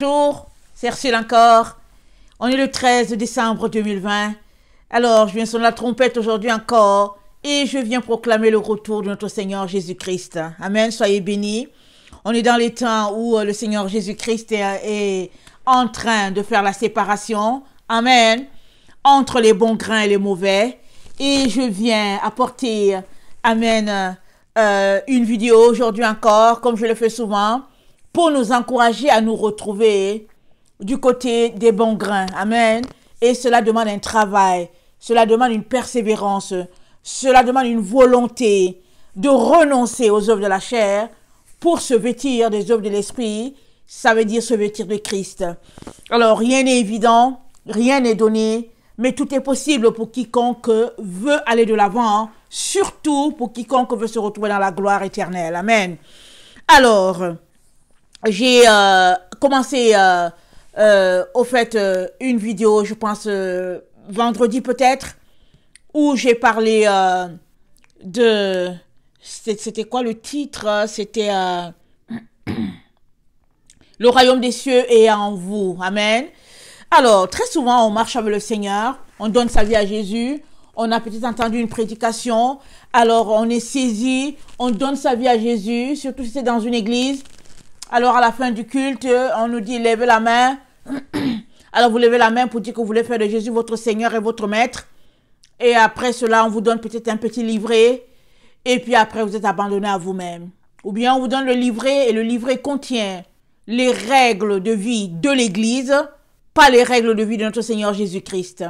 Bonjour, c'est Ursule encore. On est le 13 décembre 2020. Alors, je viens sonner la trompette aujourd'hui encore et je viens proclamer le retour de notre Seigneur Jésus-Christ. Amen, soyez bénis. On est dans les temps où le Seigneur Jésus-Christ est en train de faire la séparation. Amen. Entre les bons grains et les mauvais. Et je viens apporter, amen, une vidéo aujourd'hui encore, comme je le fais souvent, pour nous encourager à nous retrouver du côté des bons grains. Amen. Et cela demande un travail, cela demande une persévérance, cela demande une volonté de renoncer aux œuvres de la chair pour se vêtir des œuvres de l'esprit. Ça veut dire se vêtir de Christ. Alors, rien n'est évident, rien n'est donné, mais tout est possible pour quiconque veut aller de l'avant, surtout pour quiconque veut se retrouver dans la gloire éternelle. Amen. Alors, j'ai commencé, au fait, une vidéo, je pense, vendredi peut-être, où j'ai parlé de... C'était quoi le titre? C'était le royaume des cieux est en vous. Amen. Alors, très souvent, on marche avec le Seigneur, on donne sa vie à Jésus, on a peut-être entendu une prédication, alors on est saisi, on donne sa vie à Jésus, surtout si c'est dans une église. Alors, à la fin du culte, on nous dit, levez la main. Alors, vous levez la main pour dire que vous voulez faire de Jésus votre Seigneur et votre Maître. Et après cela, on vous donne peut-être un petit livret. Et puis après, vous êtes abandonné à vous-même. Ou bien, on vous donne le livret et le livret contient les règles de vie de l'Église, pas les règles de vie de notre Seigneur Jésus-Christ.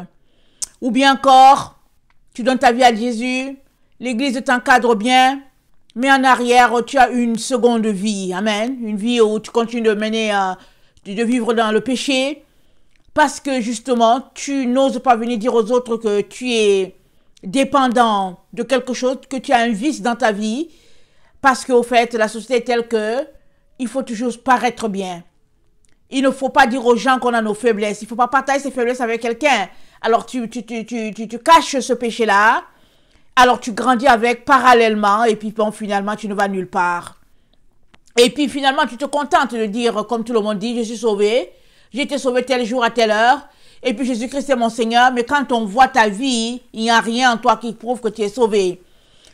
Ou bien encore, tu donnes ta vie à Jésus, l'Église t'encadre bien, mais en arrière, tu as une seconde vie. Amen. Une vie où tu continues de mener, de vivre dans le péché, parce que justement, tu n'oses pas venir dire aux autres que tu es dépendant de quelque chose, que tu as un vice dans ta vie, parce qu'au fait, la société est telle que il faut toujours paraître bien. Il ne faut pas dire aux gens qu'on a nos faiblesses. Il ne faut pas partager ses faiblesses avec quelqu'un. Alors, tu caches ce péché-là. Alors, tu grandis avec parallèlement. Et puis, bon, finalement, tu ne vas nulle part. Et puis, finalement, tu te contentes de dire, comme tout le monde dit, je suis sauvé. J'ai été sauvé tel jour à telle heure. Et puis, Jésus-Christ est mon Seigneur. Mais quand on voit ta vie, il n'y a rien en toi qui prouve que tu es sauvé.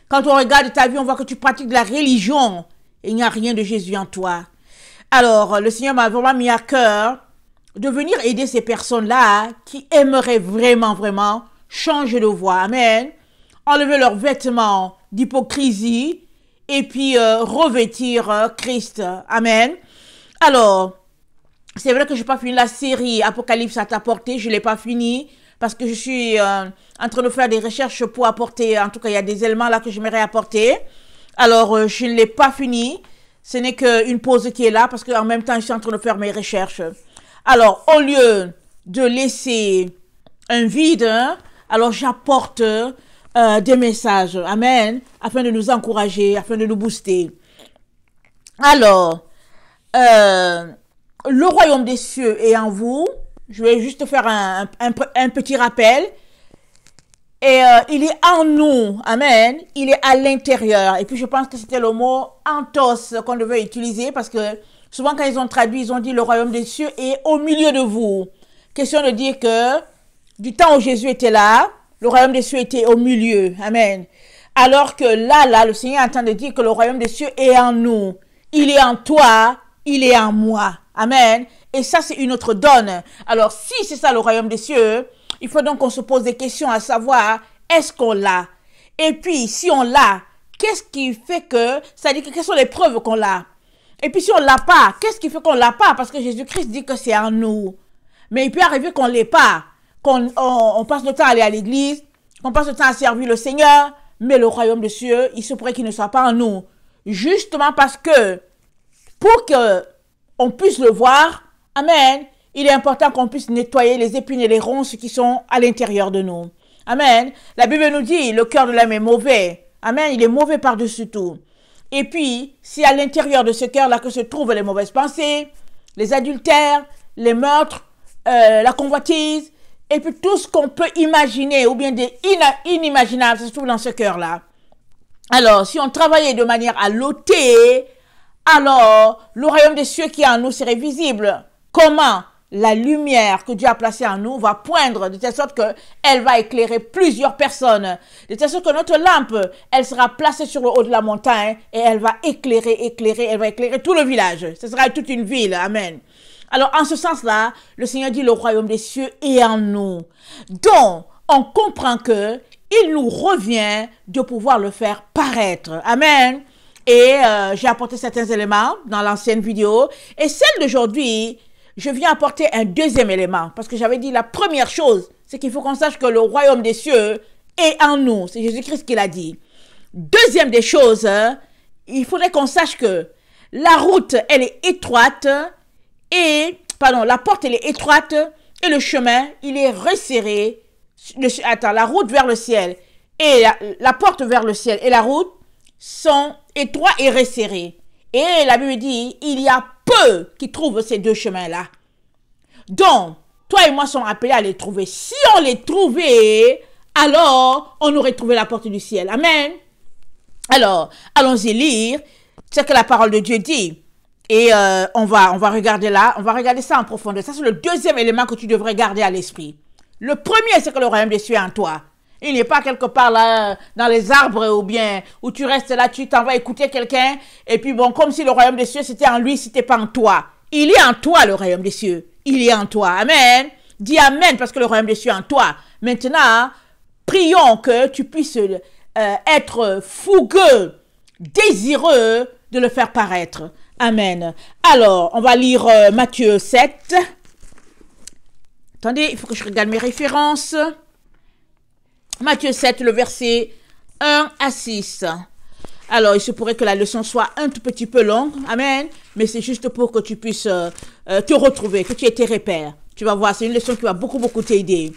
Quand on regarde ta vie, on voit que tu pratiques de la religion. Et il n'y a rien de Jésus en toi. Alors, le Seigneur m'a vraiment mis à cœur de venir aider ces personnes-là qui aimeraient vraiment, vraiment changer de voie. Amen. Enlever leurs vêtements d'hypocrisie et puis revêtir Christ. Amen. Alors, c'est vrai que je n'ai pas fini la série Apocalypse à t'apporter. Je ne l'ai pas fini parce que je suis en train de faire des recherches pour apporter, en tout cas, il y a des éléments là que j'aimerais apporter. Alors, je ne l'ai pas fini. Ce n'est qu'une pause qui est là parce qu'en même temps, je suis en train de faire mes recherches. Alors, au lieu de laisser un vide, alors j'apporte des messages. Amen. Afin de nous encourager, afin de nous booster. Alors, le royaume des cieux est en vous. Je vais juste faire un petit rappel. Et il est en nous, amen, il est à l'intérieur. Et puis je pense que c'était le mot entos qu'on devait utiliser parce que souvent quand ils ont traduit, ils ont dit le royaume des cieux est au milieu de vous. Question de dire que du temps où Jésus était là, le royaume des cieux était au milieu, amen. Alors que là, le Seigneur est en train de dire que le royaume des cieux est en nous. Il est en toi, il est en moi, amen. Et ça c'est une autre donne. Alors si c'est ça le royaume des cieux, il faut donc qu'on se pose des questions à savoir, est-ce qu'on l'a? Et puis, si on l'a, qu'est-ce qui fait que, c'est-à-dire quelles sont les preuves qu'on l'a? Et puis, si on l'a pas, qu'est-ce qui fait qu'on l'a pas? Parce que Jésus-Christ dit que c'est en nous. Mais il peut arriver qu'on l'ait pas, qu'on passe le temps à aller à l'église, qu'on passe le temps à servir le Seigneur, mais le royaume des cieux, il se pourrait qu'il ne soit pas en nous. Justement parce que, pour que on puisse le voir, amen, il est important qu'on puisse nettoyer les épines et les ronces qui sont à l'intérieur de nous. Amen. La Bible nous dit, le cœur de l'homme est mauvais. Amen. Il est mauvais par-dessus tout. Et puis, si à l'intérieur de ce cœur-là que se trouvent les mauvaises pensées, les adultères, les meurtres, la convoitise, et puis tout ce qu'on peut imaginer, ou bien des inimaginables, ça se trouve dans ce cœur-là. Alors, si on travaillait de manière à l'ôter, alors le royaume des cieux qui est en nous serait visible. Comment la lumière que Dieu a placée en nous va poindre de telle sorte qu'elle va éclairer plusieurs personnes. De telle sorte que notre lampe, elle sera placée sur le haut de la montagne et elle va éclairer, elle va éclairer tout le village. Ce sera toute une ville. Amen. Alors, en ce sens-là, le Seigneur dit le royaume des cieux est en nous. Donc, on comprend que il nous revient de pouvoir le faire paraître. Amen. Et j'ai apporté certains éléments dans l'ancienne vidéo. Et celle d'aujourd'hui, je viens apporter un deuxième élément. Parce que j'avais dit la première chose, c'est qu'il faut qu'on sache que le royaume des cieux est en nous. C'est Jésus-Christ qui l'a dit. Deuxième des choses, il faudrait qu'on sache que la route, elle est étroite. La porte, elle est étroite. Et le chemin, il est resserré. La route vers le ciel et la porte vers le ciel et la route sont étroits et resserrés. Et la Bible dit, il y a peu qui trouvent ces deux chemins-là. Donc, toi et moi sommes appelés à les trouver. Si on les trouvait, alors on aurait trouvé la porte du ciel. Amen. Alors, allons-y lire ce que la parole de Dieu dit. Et on va regarder là, on va regarder ça en profondeur. Ça, c'est le deuxième élément que tu devrais garder à l'esprit. Le premier, c'est que le royaume des cieux est en toi. Il n'est pas quelque part là, dans les arbres ou bien, où tu restes là, tu t'en vas écouter quelqu'un, et puis bon, comme si le royaume des cieux, c'était en lui, c'était pas en toi. Il est en toi, le royaume des cieux. Il est en toi. Amen. Dis amen, parce que le royaume des cieux est en toi. Maintenant, prions que tu puisses être fougueux, désireux de le faire paraître. Amen. Alors, on va lire Matthieu 7. Attendez, il faut que je regarde mes références. Matthieu 7, le verset 1 à 6. Alors, il se pourrait que la leçon soit un tout petit peu longue. Amen. Mais c'est juste pour que tu puisses te retrouver, que tu aies tes repères. Tu vas voir, c'est une leçon qui va beaucoup t'aider.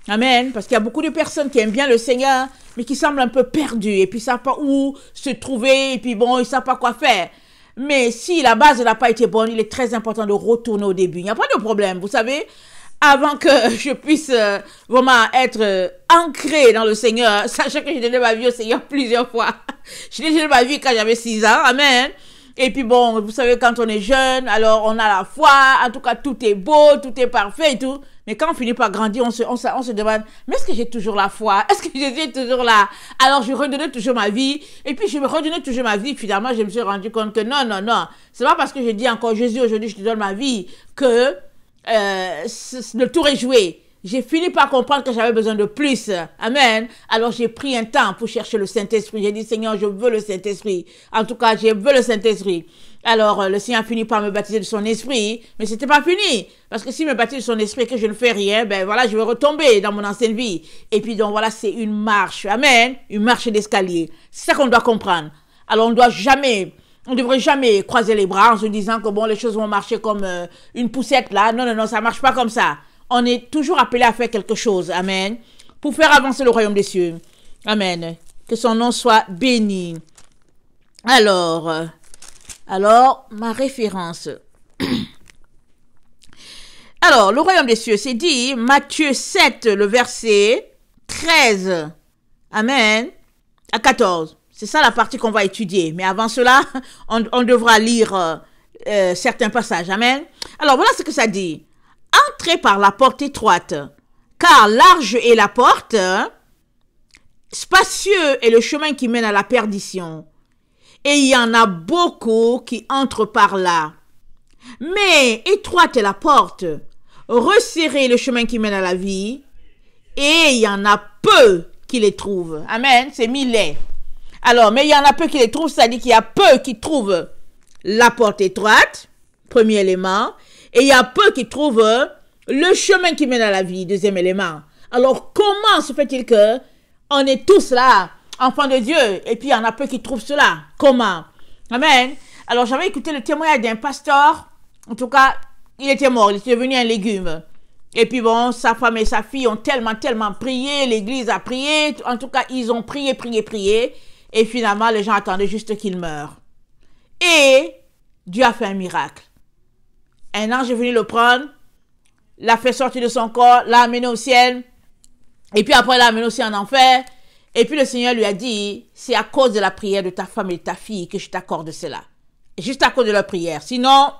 Amen. Parce qu'il y a beaucoup de personnes qui aiment bien le Seigneur, mais qui semblent un peu perdues. Et puis, ils ne savent pas où se trouver. Et puis, bon, ils ne savent pas quoi faire. Mais si la base n'a pas été bonne, il est très important de retourner au début. Il n'y a pas de problème, vous savez. Avant que je puisse vraiment être ancré dans le Seigneur, sachant que j'ai donné ma vie au Seigneur plusieurs fois. J'ai donné ma vie quand j'avais 6 ans, amen. Et puis bon, vous savez, quand on est jeune, alors on a la foi, en tout cas tout est beau, tout est parfait et tout. Mais quand on finit par grandir, on se demande, mais est-ce que j'ai toujours la foi? Est-ce que Jésus est toujours là? Alors je redonnais toujours ma vie, et puis je me redonnais toujours ma vie. Finalement, je me suis rendu compte que non. C'est pas parce que je dis encore Jésus, aujourd'hui je te donne ma vie, que le tour est joué. J'ai fini par comprendre que j'avais besoin de plus. Amen. Alors j'ai pris un temps pour chercher le Saint-Esprit. J'ai dit, Seigneur, je veux le Saint-Esprit. En tout cas, je veux le Saint-Esprit. Alors le Seigneur a fini par me baptiser de son esprit. Mais c'était pas fini. Parce que s'il me baptise de son esprit et que je ne fais rien, ben voilà, je vais retomber dans mon ancienne vie. Et puis donc voilà, c'est une marche. Amen. Une marche d'escalier. C'est ça qu'on doit comprendre. Alors on ne devrait jamais croiser les bras en se disant que bon, les choses vont marcher comme une poussette là. Non, ça marche pas comme ça. On est toujours appelé à faire quelque chose. Amen. Pour faire avancer le royaume des cieux. Amen. Que son nom soit béni. Alors, ma référence. Alors, le royaume des cieux, c'est dit, Matthieu 7, le verset 13. Amen. À 14. C'est ça la partie qu'on va étudier. Mais avant cela, on devra lire certains passages. Amen. Alors, voilà ce que ça dit. Entrez par la porte étroite, car large est la porte, spacieux est le chemin qui mène à la perdition, et il y en a beaucoup qui entrent par là. Mais étroite est la porte, resserré est le chemin qui mène à la vie, et il y en a peu qui les trouvent. Amen, c'est millet. Alors, mais il y en a peu qui les trouvent, c'est-à-dire qu'il y a peu qui trouvent la porte étroite, premier élément, et il y a peu qui trouvent le chemin qui mène à la vie, deuxième élément. Alors, comment se fait-il que on est tous là, enfants de Dieu, et puis il y en a peu qui trouvent cela? Comment? Amen. Alors, j'avais écouté le témoignage d'un pasteur. En tout cas, il était mort, il était devenu un légume. Et puis bon, sa femme et sa fille ont tellement prié, l'église a prié. En tout cas, ils ont prié. Et finalement, les gens attendaient juste qu'il meure. Et Dieu a fait un miracle. Un ange est venu le prendre, l'a fait sortir de son corps, l'a amené au ciel, et puis après l'a amené aussi en enfer. Et puis le Seigneur lui a dit, c'est à cause de la prière de ta femme et de ta fille que je t'accorde cela. Juste à cause de la prière. Sinon,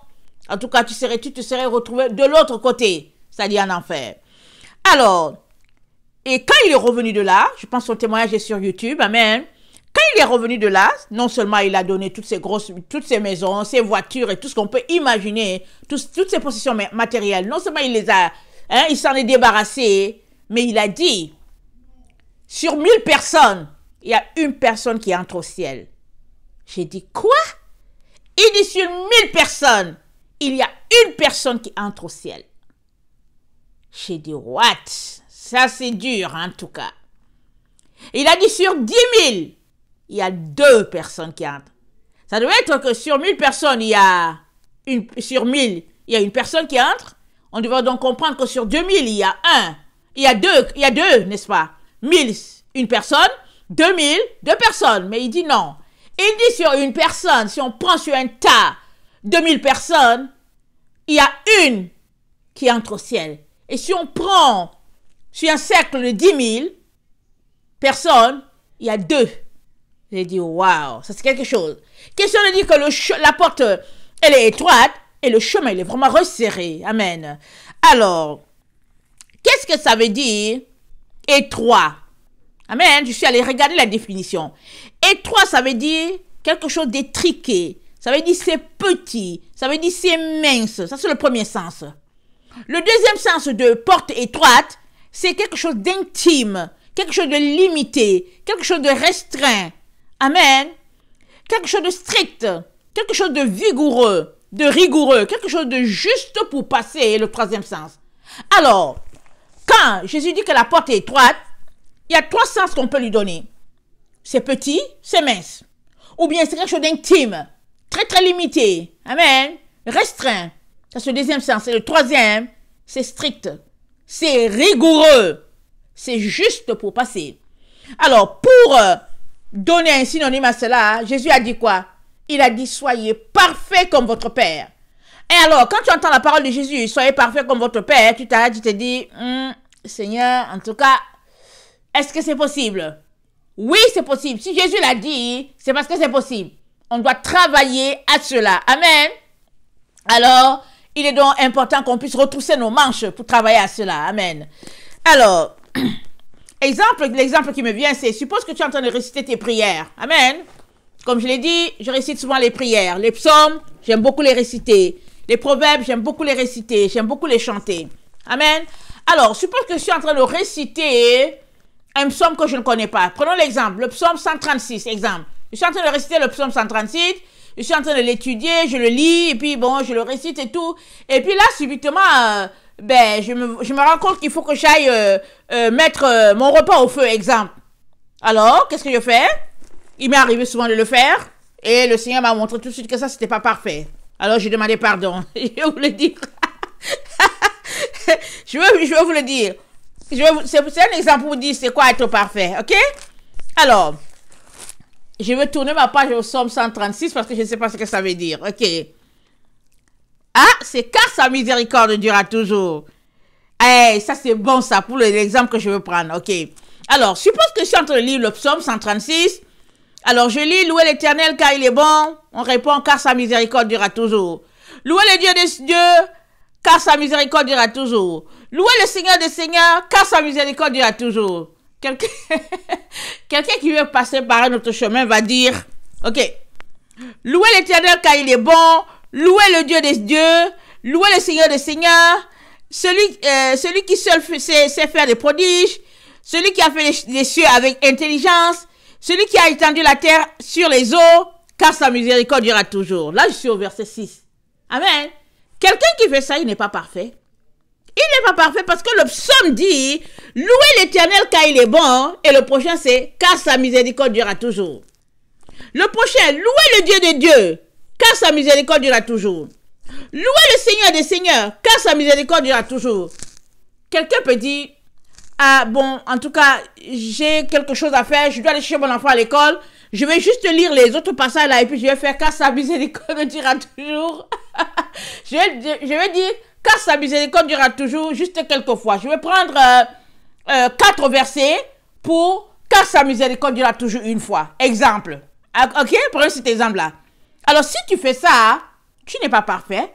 En tout cas, tu te serais retrouvé de l'autre côté, c'est-à-dire en enfer. Alors, et quand il est revenu de là, je pense que son témoignage est sur YouTube, amen. Quand il est revenu de là, non seulement il a donné toutes ces maisons, ses voitures et tout ce qu'on peut imaginer, toutes ses possessions matérielles, non seulement il les a, il s'en est débarrassé, mais il a dit, sur 1000 personnes, il y a une personne qui entre au ciel. J'ai dit, quoi? Il dit, sur 1000 personnes, il y a une personne qui entre au ciel. J'ai dit, what? Ça, c'est dur, en tout cas. Il a dit, sur 10 000, il y a 2 personnes qui entrent. Ça doit être que sur 1000 personnes, il y a une personne qui entre. On devrait donc comprendre que sur 2000, il y a deux, n'est-ce pas? 1000, une personne, 2000, 2 personnes. Mais il dit non. Il dit sur une personne, si on prend sur un tas 2000 personnes, il y a une qui entre au ciel. Et si on prend sur un cercle de 10 000 personnes, il y a 2. J'ai dit, waouh, ça c'est quelque chose. Question de dire que la porte, elle est étroite et le chemin, il est vraiment resserré. Amen. Alors, qu'est-ce que ça veut dire étroit? Amen. Je suis allé regarder la définition. Étroit, ça veut dire quelque chose d'étriqué. Ça veut dire c'est petit. Ça veut dire c'est mince. Ça, c'est le premier sens. Le deuxième sens de porte étroite, c'est quelque chose d'intime, quelque chose de limité, quelque chose de restreint. Amen. Quelque chose de strict, quelque chose de vigoureux, de rigoureux, quelque chose de juste pour passer, le troisième sens. Alors, quand Jésus dit que la porte est étroite, il y a 3 sens qu'on peut lui donner. C'est petit, c'est mince. Ou bien c'est quelque chose d'intime, très très limité. Amen. Restreint. Ça c'est le deuxième sens. Et le troisième, c'est strict. C'est rigoureux. C'est juste pour passer. Alors, pour donner un synonyme à cela, Jésus a dit quoi? Il a dit, soyez parfaits comme votre Père. Et alors, quand tu entends la parole de Jésus, soyez parfaits comme votre Père, tu t'arrêtes, tu te dis, Seigneur, en tout cas, est-ce que c'est possible? Oui, c'est possible. Si Jésus l'a dit, c'est parce que c'est possible. On doit travailler à cela. Amen. Alors, il est donc important qu'on puisse retrousser nos manches pour travailler à cela. Amen. Alors, l'exemple qui me vient, c'est, suppose que tu es en train de réciter tes prières. Amen. Comme je l'ai dit, je récite souvent les prières. Les psaumes, j'aime beaucoup les réciter. Les proverbes, j'aime beaucoup les réciter. J'aime beaucoup les chanter. Amen. Alors, suppose que je suis en train de réciter un psaume que je ne connais pas. Prenons l'exemple, le psaume 136, exemple. Je suis en train de réciter le psaume 136, je suis en train de l'étudier, je le lis, et puis bon, je le récite et tout. Et puis là, subitement, je me rends compte qu'il faut que j'aille mettre mon repas au feu, exemple. Alors, qu'est-ce que je fais? Il m'est arrivé souvent de le faire, et le Seigneur m'a montré tout de suite que ça, c'était pas parfait. Alors, j'ai demandé pardon. Je vais vous le dire. je vais vous le dire. C'est un exemple pour vous dire c'est quoi être parfait, ok? Alors, je vais tourner ma page au psaume 136 parce que je ne sais pas ce que ça veut dire, ok? Ah, c'est car sa miséricorde durera toujours. Eh, ça c'est bon ça pour l'exemple que je veux prendre, ok? Alors, suppose que je suis en train de lire le psaume 136. Alors, je lis, louez l'Éternel car il est bon. On répond car sa miséricorde durera toujours. Louez le Dieu des dieux car sa miséricorde durera toujours. Louez le Seigneur des seigneurs, car sa miséricorde durera toujours. Quelqu'un qui veut passer par un autre chemin va dire, ok, louez l'Éternel car il est bon, louez le Dieu des dieux, louez le Seigneur des seigneurs, celui qui seul sait faire des prodiges, celui qui a fait les cieux avec intelligence, celui qui a étendu la terre sur les eaux, car sa miséricorde durera toujours. Là, je suis au verset 6. Amen. Quelqu'un qui fait ça, il n'est pas parfait. Il n'est pas parfait parce que le psaume dit, louez l'Éternel car il est bon, et le prochain c'est, car sa miséricorde durera toujours. Le prochain, louez le Dieu de Dieu, car sa miséricorde durera toujours. Louez le Seigneur des seigneurs, car sa miséricorde durera toujours. Quelqu'un peut dire, ah bon, en tout cas, j'ai quelque chose à faire, je dois aller chercher mon enfant à l'école, je vais juste lire les autres passages là, et puis je vais faire, car sa miséricorde durera toujours. je vais dire, car sa miséricorde durera toujours, juste quelques fois. Je vais prendre 4 versets pour car sa miséricorde durera toujours une fois. Exemple. Ok? Prenez cet exemple-là. Alors, si tu fais ça, tu n'es pas parfait.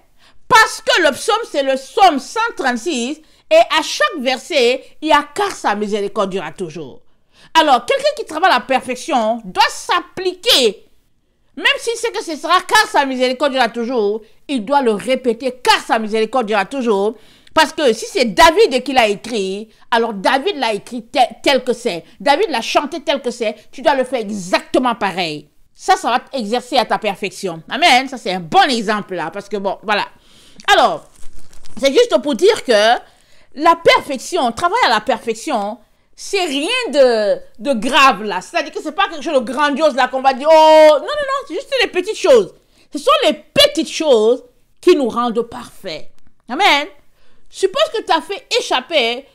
Parce que le psaume, c'est le psaume 136, et à chaque verset, il y a car sa miséricorde durera toujours. Alors, quelqu'un qui travaille à la perfection doit s'appliquer. Même s'il sait que ce sera car sa miséricorde durera toujours, il doit le répéter car sa miséricorde durera toujours. Parce que si c'est David qui l'a écrit, alors David l'a écrit tel que c'est. David l'a chanté tel que c'est. Tu dois le faire exactement pareil. Ça va t'exercer à ta perfection. Amen. Ça, c'est un bon exemple là. Parce que bon, voilà. Alors, c'est juste pour dire que la perfection, travailler à la perfection, c'est rien de grave là. C'est-à-dire que c'est pas quelque chose de grandiose là qu'on va dire, oh, non, c'est juste les petites choses. Ce sont les petites choses qui nous rendent parfaits. Amen. Suppose que tu as fait échapper,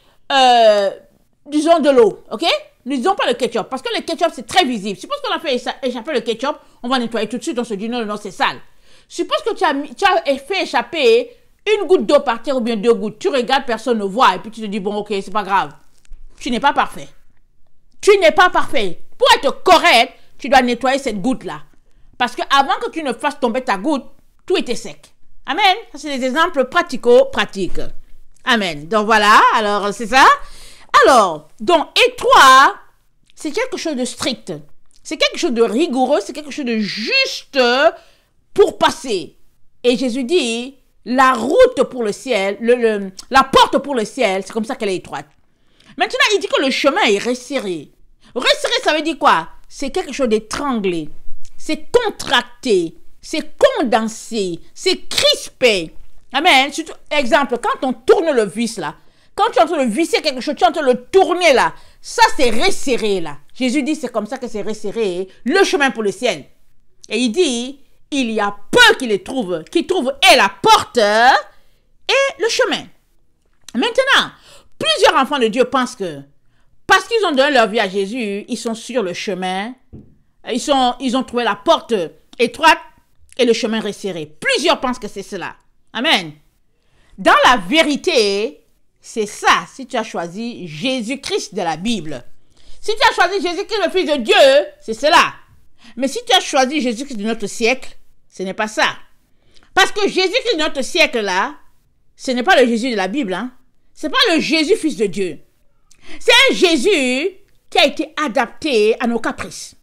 disons, de l'eau, ok? Ne disons pas le ketchup, parce que le ketchup, c'est très visible. Suppose qu'on a fait échapper le ketchup, on va nettoyer tout de suite, on se dit non, c'est sale. Suppose que tu as fait échapper une goutte d'eau par terre ou bien 2 gouttes. Tu regardes, personne ne voit, et puis tu te dis, bon, ok, c'est pas grave. Tu n'es pas parfait. Tu n'es pas parfait. Pour être correct, tu dois nettoyer cette goutte-là. Parce que avant que tu ne fasses tomber ta goutte, tout était sec. Amen. Ça, c'est des exemples pratico-pratiques. Amen. Donc voilà, alors c'est ça. Alors, donc étroit, c'est quelque chose de strict. C'est quelque chose de rigoureux, c'est quelque chose de juste pour passer. Et Jésus dit, la route pour le ciel, la porte pour le ciel, c'est comme ça qu'elle est étroite. Maintenant, il dit que le chemin est resserré. Resserré, ça veut dire quoi? C'est quelque chose d'étranglé. C'est contracté. C'est condensé. C'est crispé. Amen. Surtout, exemple, quand on tourne le vis là, quand tu es en train de visser quelque chose, tu es en train de le tourner là, ça c'est resserré là. Jésus dit c'est comme ça que c'est resserré le chemin pour le ciel. Et il dit, il y a peu qui trouvent et la porte et le chemin. Maintenant, plusieurs enfants de Dieu pensent que parce qu'ils ont donné leur vie à Jésus, ils sont sur le chemin, ils ont trouvé la porte étroite et le chemin resserré. Plusieurs pensent que c'est cela. Amen. Dans la vérité, c'est ça si tu as choisi Jésus-Christ de la Bible. Si tu as choisi Jésus-Christ le Fils de Dieu, c'est cela. Mais si tu as choisi Jésus-Christ de notre siècle, ce n'est pas ça. Parce que Jésus-Christ de notre siècle là, ce n'est pas le Jésus de la Bible. Hein? Ce n'est pas le Jésus Fils de Dieu. C'est un Jésus qui a été adapté à nos caprices.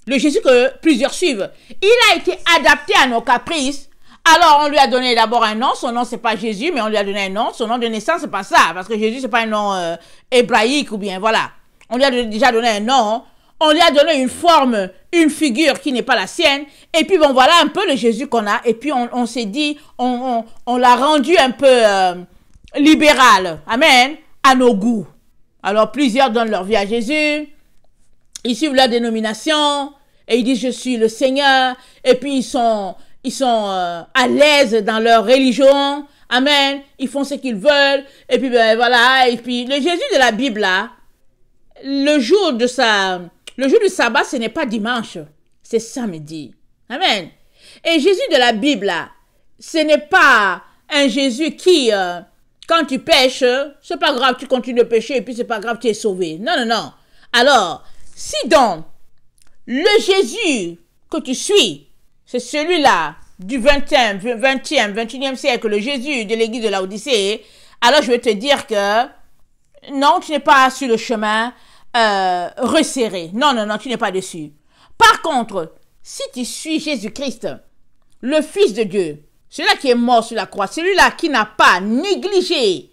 Le Jésus que plusieurs suivent. Il a été adapté à nos caprices. Alors, on lui a donné d'abord un nom. Son nom, c'est pas Jésus, mais on lui a donné un nom. Son nom de naissance, c'est pas ça. Parce que Jésus, c'est pas un nom hébraïque ou bien, voilà. On lui a déjà donné un nom. On lui a donné une forme, une figure qui n'est pas la sienne. Et puis, bon, voilà un peu le Jésus qu'on a. Et puis, on s'est dit, on l'a rendu un peu libéral. Amen. À nos goûts. Alors, plusieurs donnent leur vie à Jésus. Ils suivent leur dénomination. Et ils disent, je suis le Seigneur. Et puis, ils sont à l'aise dans leur religion. Amen. Ils font ce qu'ils veulent. Et puis, ben voilà. Et puis, le Jésus de la Bible, là, le jour du sabbat, ce n'est pas dimanche. C'est samedi. Amen. Et Jésus de la Bible, là, ce n'est pas un Jésus qui, quand tu pêches, c'est pas grave, tu continues de pécher et puis c'est pas grave, tu es sauvé. Non, non, non. Alors, si donc, le Jésus que tu suis, c'est celui-là du 20e, 21e siècle, le Jésus de l'église de Laodicée, alors je vais te dire que non, tu n'es pas sur le chemin resserré. Non, non, non, tu n'es pas dessus. Par contre, si tu suis Jésus-Christ, le Fils de Dieu, celui-là qui est mort sur la croix, celui-là qui n'a pas négligé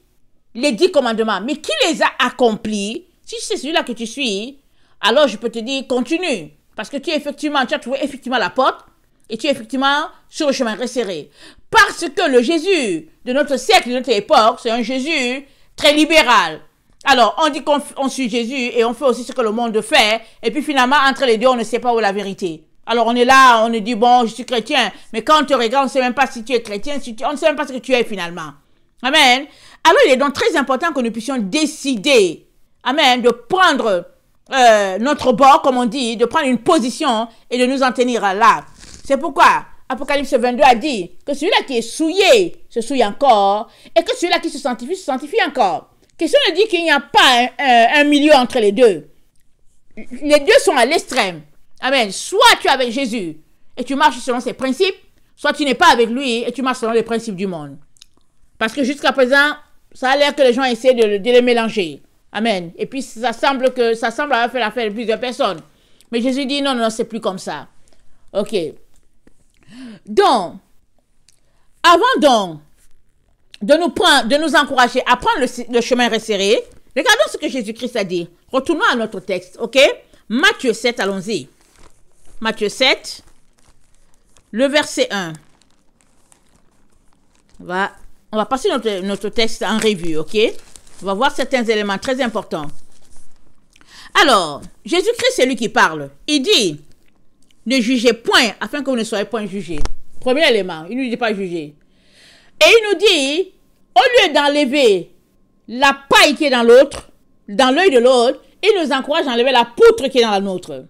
les 10 commandements, mais qui les a accomplis, si c'est celui-là que tu suis, alors je peux te dire, continue. Parce que tu as trouvé effectivement la porte, et tu es effectivement sur le chemin resserré. Parce que le Jésus de notre siècle, de notre époque, c'est un Jésus très libéral. Alors, on dit qu'on suit Jésus et on fait aussi ce que le monde fait. Et puis finalement, entre les deux, on ne sait pas où est la vérité. Alors, on est là, on nous dit, bon, je suis chrétien. Mais quand on te regarde, on ne sait même pas si tu es chrétien, on ne sait même pas ce que tu es finalement. Amen. Alors, il est donc très important que nous puissions décider, amen, de prendre notre bord, comme on dit, de prendre une position et de nous en tenir là. C'est pourquoi Apocalypse 22 a dit que celui-là qui est souillé se souille encore et que celui-là qui se sanctifie encore. Question de dire qu'il n'y a pas un milieu entre les deux. Les deux sont à l'extrême. Amen. Soit tu es avec Jésus et tu marches selon ses principes, soit tu n'es pas avec lui et tu marches selon les principes du monde. Parce que jusqu'à présent, ça a l'air que les gens essaient de les mélanger. Amen. Et puis, ça semble avoir fait l'affaire de plusieurs personnes. Mais Jésus dit, non, non, c'est plus comme ça. OK. Donc, avant donc de nous encourager à prendre le chemin resserré, regardons ce que Jésus-Christ a dit. Retournons à notre texte, OK? Matthieu 7, allons-y. Matthieu 7, le verset 1. On va passer notre texte en revue, OK? On va voir certains éléments très importants. Alors, Jésus-Christ, c'est lui qui parle. Il dit, ne jugez point, afin que vous ne soyez point jugés. Premier élément, il ne nous dit pas juger. Et il nous dit, au lieu d'enlever la paille qui est dans l'autre, dans l'œil de l'autre, il nous encourage à enlever la poutre qui est dans la nôtre.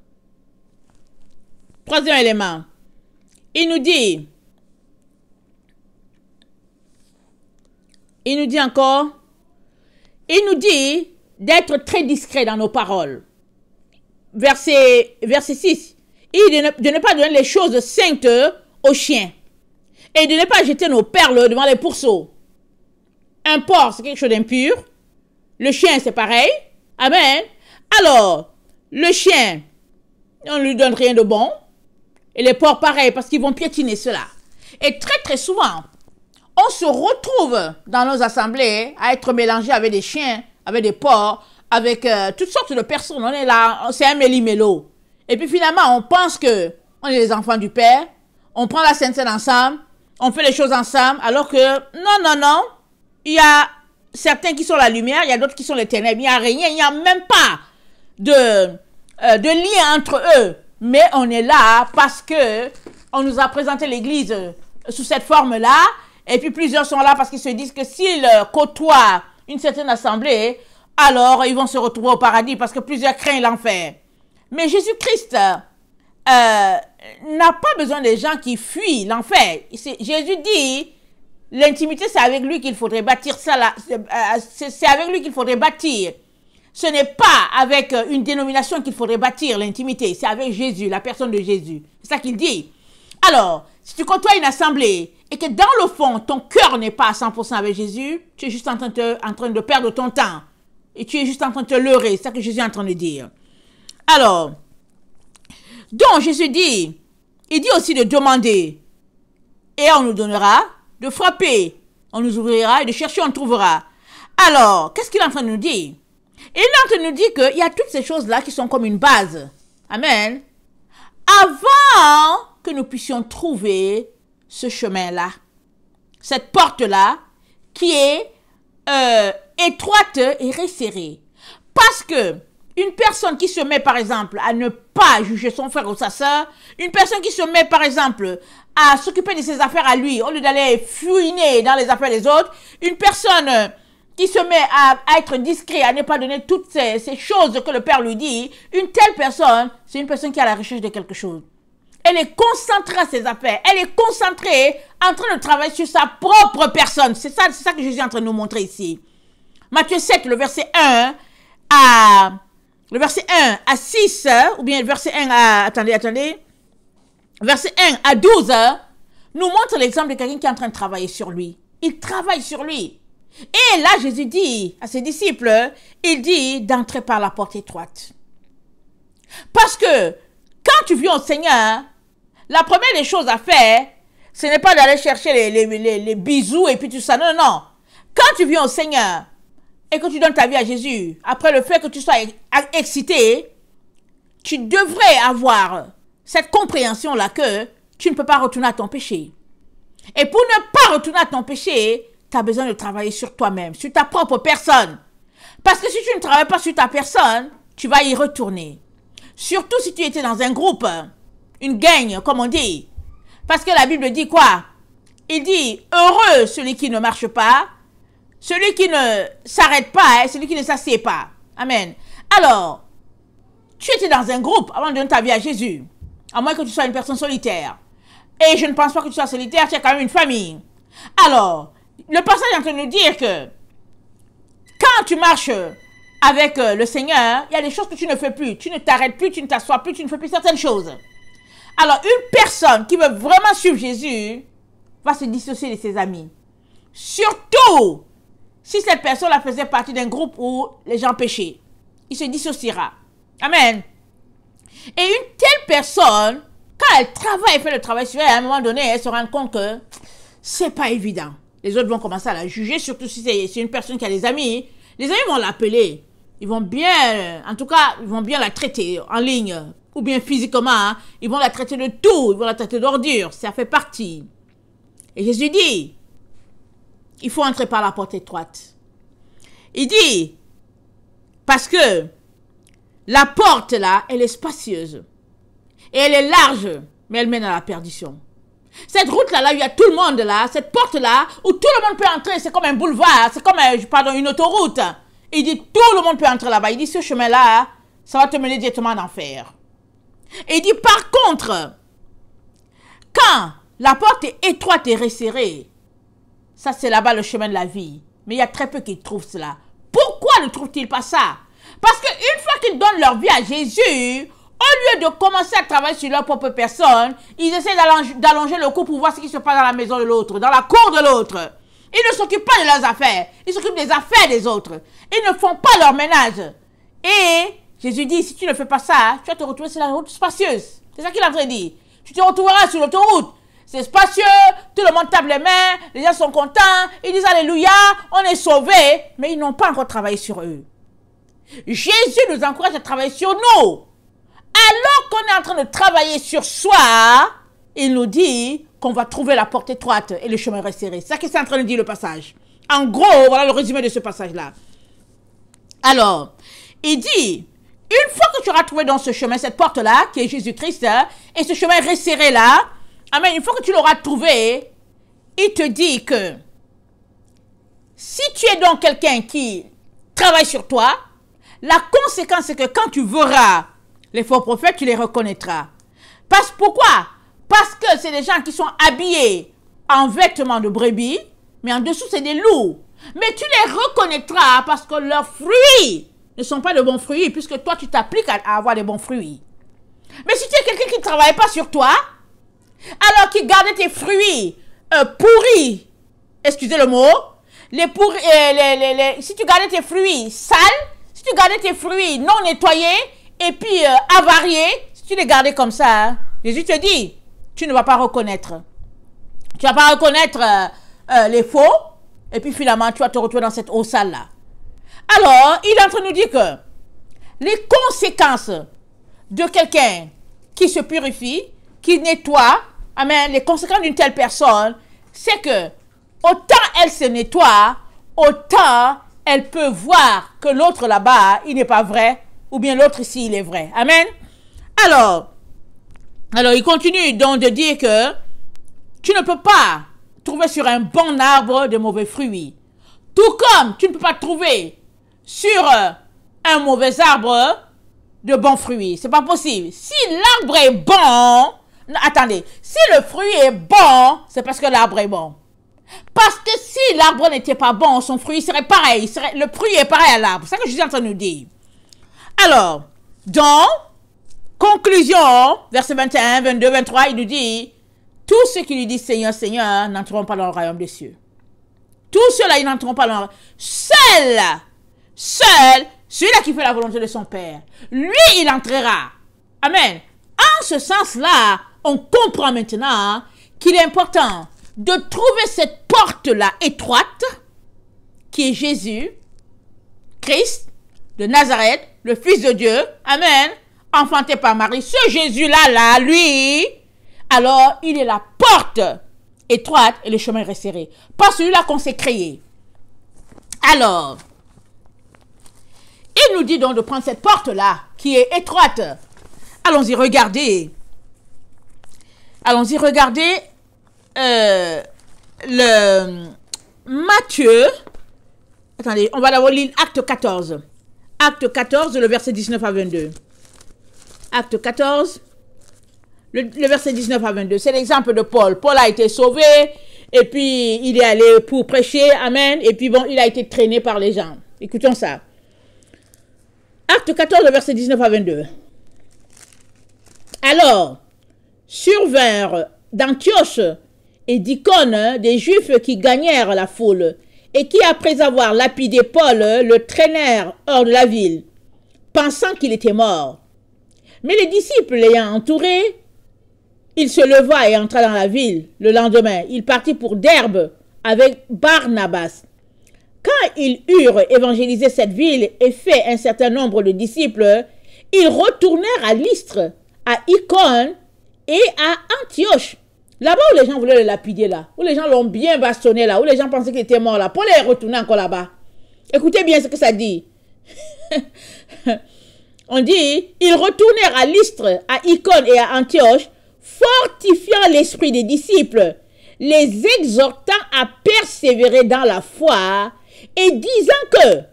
Troisième élément, il nous dit encore, il nous dit d'être très discret dans nos paroles. Verset 6, il dit de ne pas donner les choses saintes aux chiens et de ne pas jeter nos perles devant les pourceaux. Un porc, c'est quelque chose d'impur. Le chien, c'est pareil. Amen. Alors, le chien, on ne lui donne rien de bon. Et les porcs, pareil, parce qu'ils vont piétiner cela. Et très, très souvent, on se retrouve dans nos assemblées à être mélangés avec des chiens, avec des porcs, avec toutes sortes de personnes. On est là, c'est un méli-mélo. Et puis finalement, on pense que on est les enfants du Père. On prend la Sainte Seine ensemble. On fait les choses ensemble. Alors que, non. Il y a certains qui sont la lumière, il y a d'autres qui sont les ténèbres. Il n'y a rien, il n'y a même pas de lien entre eux. Mais on est là parce que on nous a présenté l'Église sous cette forme-là. Et puis plusieurs sont là parce qu'ils se disent que s'ils côtoient une certaine assemblée, alors ils vont se retrouver au paradis parce que plusieurs craignent l'enfer. Mais Jésus-Christ n'a pas besoin des gens qui fuient l'enfer. Jésus dit, l'intimité, c'est avec lui qu'il faudrait bâtir ça là. C'est avec lui qu'il faudrait bâtir. Ce n'est pas avec une dénomination qu'il faudrait bâtir l'intimité. C'est avec Jésus, la personne de Jésus. C'est ça qu'il dit. Alors, si tu côtoies une assemblée et que dans le fond, ton cœur n'est pas à 100% avec Jésus, tu es juste en train de perdre ton temps. Et tu es juste en train de te leurrer. C'est ça que Jésus est en train de dire. Alors, donc Jésus dit, il dit aussi de demander et on nous donnera, de frapper, on nous ouvrira et de chercher, on trouvera. Alors, qu'est-ce qu'il est en train de nous dire? Il est en train de nous dire qu'il y a toutes ces choses-là qui sont comme une base. Amen. Avant que nous puissions trouver ce chemin-là, cette porte-là, qui est étroite et resserrée. Parce que une personne qui se met, par exemple, à ne pas juger son frère ou sa sœur, une personne qui se met, par exemple, à s'occuper de ses affaires à lui, au lieu d'aller fouiner dans les affaires des autres, une personne qui se met à être discret, à ne pas donner toutes ces choses que le Père lui dit, une telle personne, c'est une personne qui est à la recherche de quelque chose. Elle est concentrée à ses affaires. Elle est concentrée en train de travailler sur sa propre personne. C'est ça que Jésus est en train de nous montrer ici. Matthieu 7, le verset 1 à 6, ou bien le verset 1 à... Attendez. Verset 1 à 12, nous montre l'exemple de quelqu'un qui est en train de travailler sur lui. Il travaille sur lui. Et là, Jésus dit à ses disciples, il dit d'entrer par la porte étroite. Parce que quand tu viens au Seigneur, la première des choses à faire, ce n'est pas d'aller chercher les bisous et puis tout ça. Non, non. Quand tu viens au Seigneur et que tu donnes ta vie à Jésus, après le fait que tu sois excité, tu devrais avoir cette compréhension-là que tu ne peux pas retourner à ton péché. Et pour ne pas retourner à ton péché, tu as besoin de travailler sur toi-même, sur ta propre personne. Parce que si tu ne travailles pas sur ta personne, tu vas y retourner. Surtout si tu étais dans un groupe, une gang, comme on dit. Parce que la Bible dit quoi? Il dit, heureux celui qui ne marche pas, celui qui ne s'arrête pas, et celui qui ne s'assied pas. Amen. Alors, tu étais dans un groupe avant de donner ta vie à Jésus. À moins que tu sois une personne solitaire. Et je ne pense pas que tu sois solitaire, tu as quand même une famille. Alors, le passage est en train de nous dire que quand tu marches avec le Seigneur, il y a des choses que tu ne fais plus. Tu ne t'arrêtes plus, tu ne t'assois plus, tu ne fais plus certaines choses. Alors, une personne qui veut vraiment suivre Jésus va se dissocier de ses amis. Surtout si cette personne-là faisait partie d'un groupe où les gens péchaient. Il se dissociera. Amen. Et une telle personne, quand elle travaille et fait le travail sur elle, à un moment donné, elle se rend compte que c'est pas évident. Les autres vont commencer à la juger, surtout si c'est une personne qui a des amis. Les amis vont l'appeler. Ils vont bien, en tout cas, ils vont bien la traiter en ligne, ou bien physiquement. Hein. Ils vont la traiter de tout, ils vont la traiter d'ordure. Ça fait partie. Et Jésus dit, il faut entrer par la porte étroite. Il dit, parce que la porte là, elle est spacieuse. Et elle est large, mais elle mène à la perdition. Cette route-là, là, il y a tout le monde là, cette porte-là, où tout le monde peut entrer, c'est comme un boulevard, c'est comme, une autoroute. Il dit, tout le monde peut entrer là-bas. Il dit, ce chemin-là, ça va te mener directement en enfer. Et il dit, par contre, quand la porte est étroite et resserrée, ça c'est là-bas le chemin de la vie. Mais il y a très peu qui trouvent cela. Pourquoi ne trouvent-ils pas ça? Parce qu'une fois qu'ils donnent leur vie à Jésus, au lieu de commencer à travailler sur leur propre personne, ils essaient d'allonger le coup pour voir ce qui se passe dans la maison de l'autre, dans la cour de l'autre. Ils ne s'occupent pas de leurs affaires. Ils s'occupent des affaires des autres. Ils ne font pas leur ménage. Et Jésus dit, si tu ne fais pas ça, tu vas te retrouver sur la route spacieuse. C'est ça qu'il est en train de dire. Tu te retrouveras sur l'autoroute. C'est spacieux, tout le monde tape les mains, les gens sont contents, ils disent Alléluia, on est sauvés, mais ils n'ont pas encore travaillé sur eux. Jésus nous encourage à travailler sur nous. Alors qu'on est en train de travailler sur soi, il nous dit qu'on va trouver la porte étroite et le chemin resserré. C'est ça qu'il est en train de dire le passage. En gros, voilà le résumé de ce passage-là. Alors, il dit, une fois que tu auras trouvé dans ce chemin, cette porte-là, qui est Jésus-Christ, et ce chemin resserré-là, amen, une fois que tu l'auras trouvé, il te dit que si tu es donc quelqu'un qui travaille sur toi, la conséquence c'est que quand tu verras les faux prophètes, tu les reconnaîtras. Pourquoi? Parce que c'est des gens qui sont habillés en vêtements de brebis, mais en dessous c'est des loups. Mais tu les reconnaîtras parce que leurs fruits ne sont pas de bons fruits, puisque toi tu t'appliques à avoir des bons fruits. Mais si tu es quelqu'un qui ne travaille pas sur toi, alors qui gardait tes fruits pourris, excusez le mot, si tu gardais tes fruits sales, si tu gardais tes fruits non nettoyés, et puis avariés, si tu les gardais comme ça, hein, Jésus te dit, tu ne vas pas reconnaître. Tu ne vas pas reconnaître les faux, et puis finalement, tu vas te retrouver dans cette eau sale-là. Alors, il est en train de nous dire que les conséquences de quelqu'un qui se purifie, qui nettoie, amen, les conséquences d'une telle personne, c'est que autant elle se nettoie, autant elle peut voir que l'autre là-bas, il n'est pas vrai, ou bien l'autre ici, il est vrai. Amen. Alors, il continue donc de dire que tu ne peux pas trouver sur un bon arbre de mauvais fruits. Tout comme tu ne peux pas trouver sur un mauvais arbre de bons fruits. C'est pas possible. Si l'arbre est bon, attendez, si le fruit est bon, c'est parce que l'arbre est bon. Parce que si l'arbre n'était pas bon, son fruit serait pareil. Le fruit est pareil à l'arbre. C'est ça que je suis en train de nous dire. Alors, dans conclusion, verset 21, 22, 23, il nous dit, tous ceux qui lui disent Seigneur, Seigneur, n'entreront pas dans le royaume des cieux. Tous ceux-là, ils n'entreront pas dans le royaume. Seul, celui-là qui fait la volonté de son Père, lui, il entrera. Amen. En ce sens-là, on comprend maintenant qu'il est important de trouver cette porte-là étroite, qui est Jésus, Christ, de Nazareth, le Fils de Dieu, amen, enfanté par Marie. Ce Jésus-là, lui, alors il est la porte étroite et le chemin resserré. Pas celui-là qu'on s'est créé. Alors, il nous dit donc de prendre cette porte-là, qui est étroite. Allons-y regarder. Allons-y regarder le Matthieu. Attendez, on va d'abord lire Acte 14. Acte 14, le verset 19 à 22. Acte 14, le verset 19 à 22. C'est l'exemple de Paul. Paul a été sauvé, et puis il est allé pour prêcher, amen, et puis bon, il a été traîné par les gens. Écoutons ça. Acte 14, le verset 19 à 22. Alors, survinrent d'Antioche et d'Icône, des Juifs qui gagnèrent la foule et qui, après avoir lapidé Paul, le traînèrent hors de la ville, pensant qu'il était mort. Mais les disciples l'ayant entouré, il se leva et entra dans la ville. Le lendemain, il partit pour Derbe avec Barnabas. Quand ils eurent évangélisé cette ville et fait un certain nombre de disciples, ils retournèrent à Lystre, à Icône et à Antioche. Là-bas où les gens voulaient le lapider, là, où les gens l'ont bien bastonné, là, où les gens pensaient qu'il était mort, là, Paul est retourné encore là-bas. Écoutez bien ce que ça dit. On dit, ils retournèrent à Lystre, à Icône et à Antioche, fortifiant l'esprit des disciples, les exhortant à persévérer dans la foi et disant que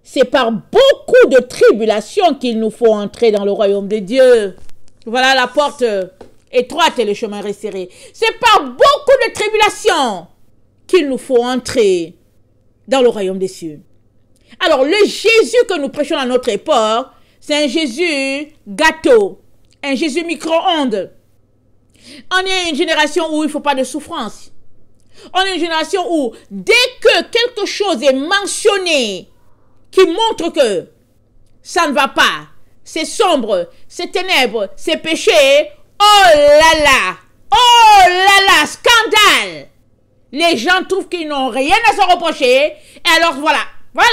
c'est par beaucoup de tribulations qu'il nous faut entrer dans le royaume de Dieu. Voilà la porte étroite et le chemin resserré. C'est par beaucoup de tribulations qu'il nous faut entrer dans le royaume des cieux. Alors, le Jésus que nous prêchons à notre époque, c'est un Jésus gâteau, un Jésus micro-ondes. On est une génération où il ne faut pas de souffrance. On est une génération où, dès que quelque chose est mentionné qui montre que ça ne va pas, c'est sombre, c'est ténèbres, c'est péché, oh là là, scandale. Les gens trouvent qu'ils n'ont rien à se reprocher. Et alors voilà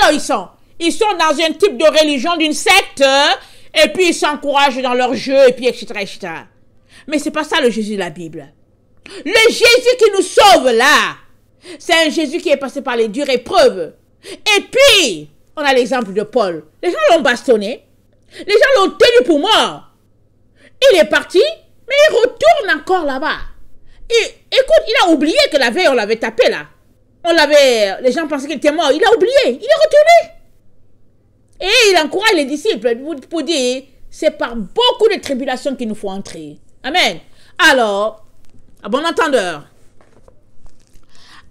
où ils sont. Ils sont dans un type de religion, d'une secte, et puis ils s'encouragent dans leur jeu, et puis etc., etc. Mais c'est pas ça le Jésus de la Bible. Le Jésus qui nous sauve là, c'est un Jésus qui est passé par les dures épreuves. Et puis, on a l'exemple de Paul. Les gens l'ont bastonné. Les gens l'ont tenu pour mort. Il est parti, mais il retourne encore là-bas. Écoute, il a oublié que la veille, on l'avait tapé là. Les gens pensaient qu'il était mort. Il a oublié. Il est retourné. Et il encourage les disciples pour dire, c'est par beaucoup de tribulations qu'il nous faut entrer. Amen. Alors, à bon entendeur.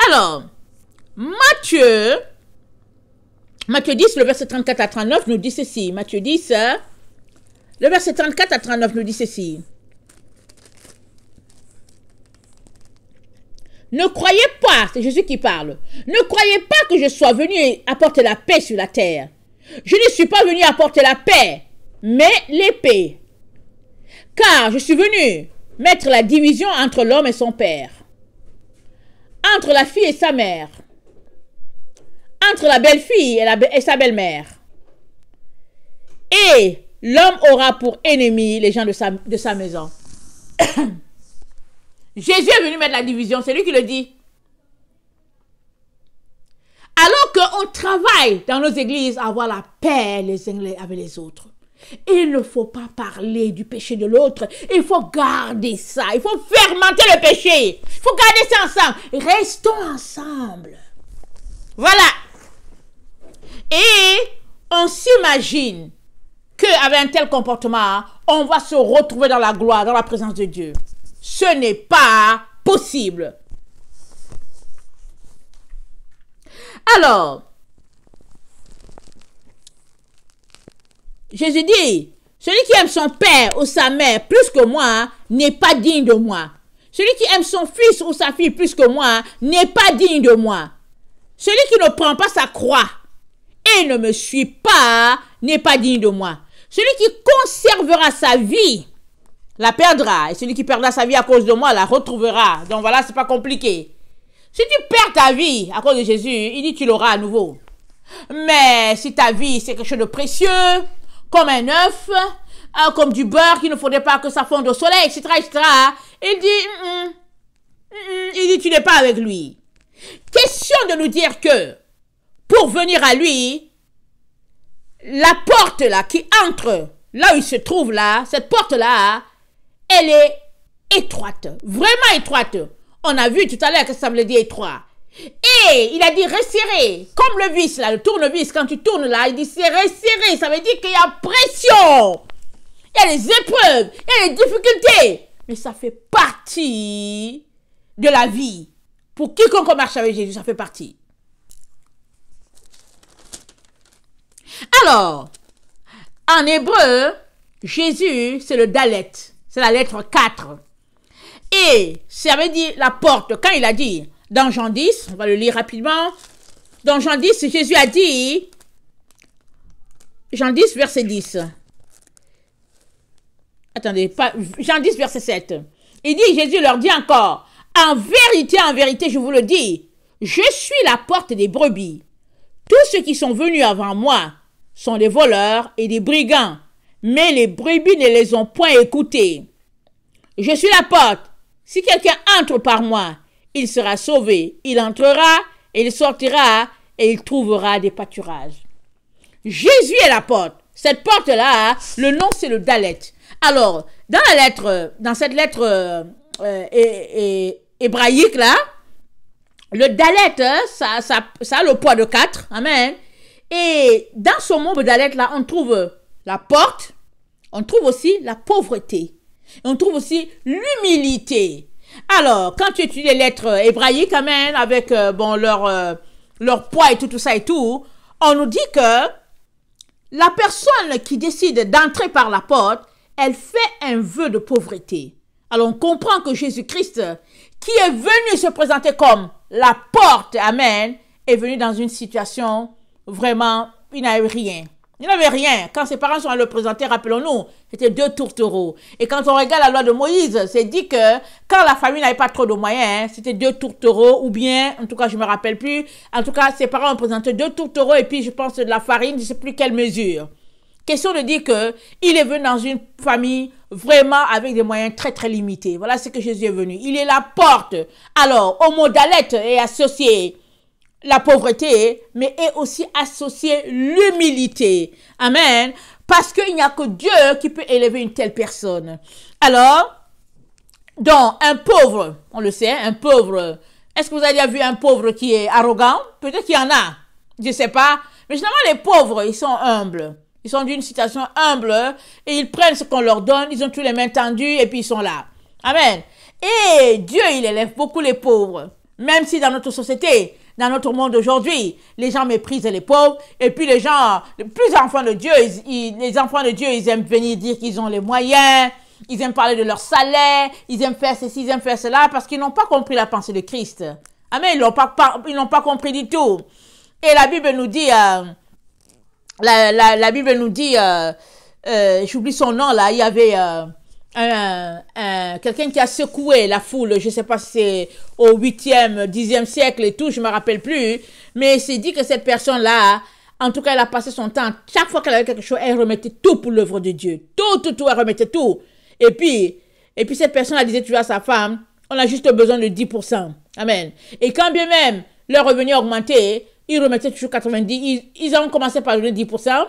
Alors, Matthieu 10, le verset 34 à 39 nous dit ceci. Matthieu 10, le verset 34 à 39 nous dit ceci. Ne croyez pas, c'est Jésus qui parle, ne croyez pas que je sois venu apporter la paix sur la terre. Je ne suis pas venu apporter la paix, mais l'épée. Car je suis venu mettre la division entre l'homme et son père, entre la fille et sa mère, entre la belle-fille et sa belle-mère. Et l'homme aura pour ennemi les gens de sa maison. Jésus est venu mettre la division, c'est lui qui le dit. Alors qu'on travaille dans nos églises à avoir la paix les uns avec les autres. Il ne faut pas parler du péché de l'autre. Il faut garder ça. Il faut fermenter le péché. Il faut garder ça ensemble. Restons ensemble. Voilà. Et on s'imagine qu'avec un tel comportement, on va se retrouver dans la gloire, dans la présence de Dieu. Ce n'est pas possible. Alors, Jésus dit, celui qui aime son père ou sa mère plus que moi n'est pas digne de moi. Celui qui aime son fils ou sa fille plus que moi n'est pas digne de moi. Celui qui ne prend pas sa croix et ne me suit pas n'est pas digne de moi. Celui qui conservera sa vie la perdra. Et celui qui perdra sa vie à cause de moi la retrouvera. Donc voilà, c'est pas compliqué. Si tu perds ta vie à cause de Jésus, il dit tu l'auras à nouveau. Mais si ta vie c'est quelque chose de précieux, comme un œuf, comme du beurre qu'il ne faudrait pas que ça fonde au soleil, etc., etc., il dit tu n'es pas avec lui. Question de nous dire que pour venir à lui, la porte là qui entre là où il se trouve là, cette porte là, elle est étroite, vraiment étroite. On a vu tout à l'heure que ça veut dire étroit. Et il a dit resserré, comme le vis là, le tournevis, quand tu tournes là, il dit c'est resserré, ça veut dire qu'il y a pression. Il y a des épreuves, il y a des difficultés. Mais ça fait partie de la vie. Pour quiconque marche avec Jésus, ça fait partie. Alors, en hébreu, Jésus, c'est le Dalet. C'est la lettre 4. Et ça veut dire la porte. Quand il a dit, dans Jean 10, on va le lire rapidement. Dans Jean 10, Jésus a dit, Jean 10, verset 10. Attendez, pas, Jean 10, verset 7. Il dit, Jésus leur dit encore, en vérité, je vous le dis, je suis la porte des brebis. Tous ceux qui sont venus avant moi sont des voleurs et des brigands, mais les brebis ne les ont point écoutés. Je suis la porte. Si quelqu'un entre par moi, il sera sauvé. Il entrera et il sortira et il trouvera des pâturages. Jésus est la porte. Cette porte-là, le nom c'est le Dalet. Alors, dans cette lettre hébraïque là, le Dalet, ça a le poids de 4. Amen. Et dans ce mot Dalet là, on trouve la porte, on trouve aussi la pauvreté. Et on trouve aussi l'humilité. Alors, quand tu étudies les lettres hébraïques, amen, avec leur poids et tout ça et tout, on nous dit que la personne qui décide d'entrer par la porte, elle fait un vœu de pauvreté. Alors, on comprend que Jésus-Christ, qui est venu se présenter comme la porte, amen, est venu dans une situation vraiment, il n'avait rien. Il n'avait rien. Quand ses parents sont allés le présenter, rappelons-nous, c'était 2 tourtereaux. Et quand on regarde la loi de Moïse, c'est dit que quand la famille n'avait pas trop de moyens, c'était 2 tourtereaux ou bien, en tout cas, je me rappelle plus. En tout cas, ses parents ont présenté 2 tourtereaux et puis je pense de la farine, je ne sais plus quelle mesure. Question de dire que il est venu dans une famille vraiment avec des moyens très très limités. Voilà ce que Jésus est venu. Il est la porte. Alors, au mot Dalet est associé la pauvreté, mais est aussi associé l'humilité. Amen. Parce qu'il n'y a que Dieu qui peut élever une telle personne. Alors, donc, un pauvre, on le sait, un pauvre, est-ce que vous avez déjà vu un pauvre qui est arrogant? Peut-être qu'il y en a, je ne sais pas. Mais généralement, les pauvres, ils sont humbles. Ils sont d'une situation humble et ils prennent ce qu'on leur donne, ils ont tous les mains tendues et puis ils sont là. Amen. Et Dieu, il élève beaucoup les pauvres. Même si dans notre société, dans notre monde aujourd'hui, les gens méprisent les pauvres et puis les gens, plus enfants de Dieu, les enfants de Dieu, ils aiment venir dire qu'ils ont les moyens, ils aiment parler de leur salaire, ils aiment faire ceci, ils aiment faire cela parce qu'ils n'ont pas compris la pensée de Christ. Amen, ils n'ont pas compris du tout. Et la Bible nous dit, la Bible nous dit, j'oublie son nom là, il y avait quelqu'un qui a secoué la foule, je sais pas si c'est au 8e, 10e siècle et tout, je me rappelle plus, mais c'est dit que cette personne-là, en tout cas, elle a passé son temps, chaque fois qu'elle avait quelque chose, elle remettait tout pour l'œuvre de Dieu. Tout, elle remettait tout. Et puis cette personne, elle disait toujours à sa femme, on a juste besoin de 10%. Amen. Et quand bien même leur revenu augmentait, ils remettaient toujours 90%. Ils ont commencé par donner 10%.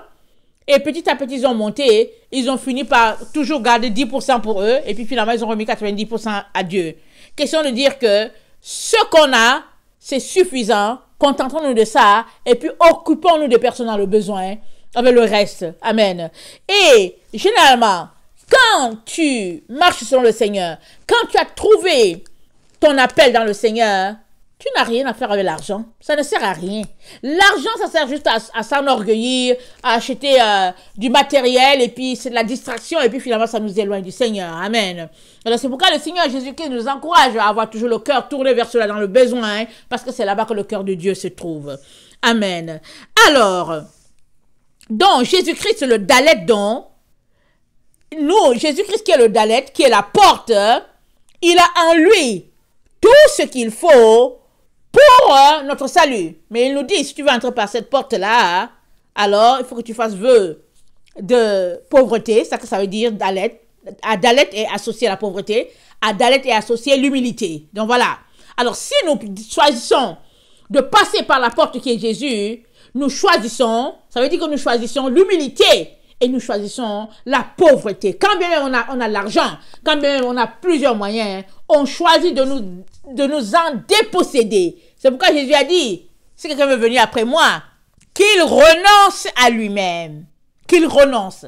Et petit à petit, ils ont monté. Ils ont fini par toujours garder 10% pour eux. Et puis finalement, ils ont remis 90% à Dieu. Question de dire que ce qu'on a, c'est suffisant. Contentons-nous de ça. Et puis occupons-nous des personnes dans le besoin. Avec le reste. Amen. Et généralement, quand tu marches selon le Seigneur, quand tu as trouvé ton appel dans le Seigneur, tu n'as rien à faire avec l'argent. Ça ne sert à rien. L'argent, ça sert juste à s'enorgueillir, à acheter du matériel, et puis c'est de la distraction, et puis finalement, ça nous éloigne du Seigneur. Amen. Alors, c'est pourquoi le Seigneur Jésus-Christ nous encourage à avoir toujours le cœur tourné vers cela dans le besoin, parce que c'est là-bas que le cœur de Dieu se trouve. Amen. Alors, donc, Jésus-Christ, le Dalet, donc, nous, Jésus-Christ qui est le Dalet, qui est la porte, il a en lui tout ce qu'il faut pour notre salut. Mais il nous dit, si tu veux entrer par cette porte-là, alors il faut que tu fasses vœu de pauvreté, c'est ça que ça veut dire Dalet. À Dalet est associé la pauvreté, à Dalet est associé l'humilité. Donc voilà. Alors si nous choisissons de passer par la porte qui est Jésus, nous choisissons, ça veut dire que nous choisissons l'humilité et nous choisissons la pauvreté. Quand bien même on a l'argent, quand bien même on a plusieurs moyens, on choisit de nous en déposséder. C'est pourquoi Jésus a dit, si quelqu'un veut venir après moi, qu'il renonce à lui-même. Qu'il renonce.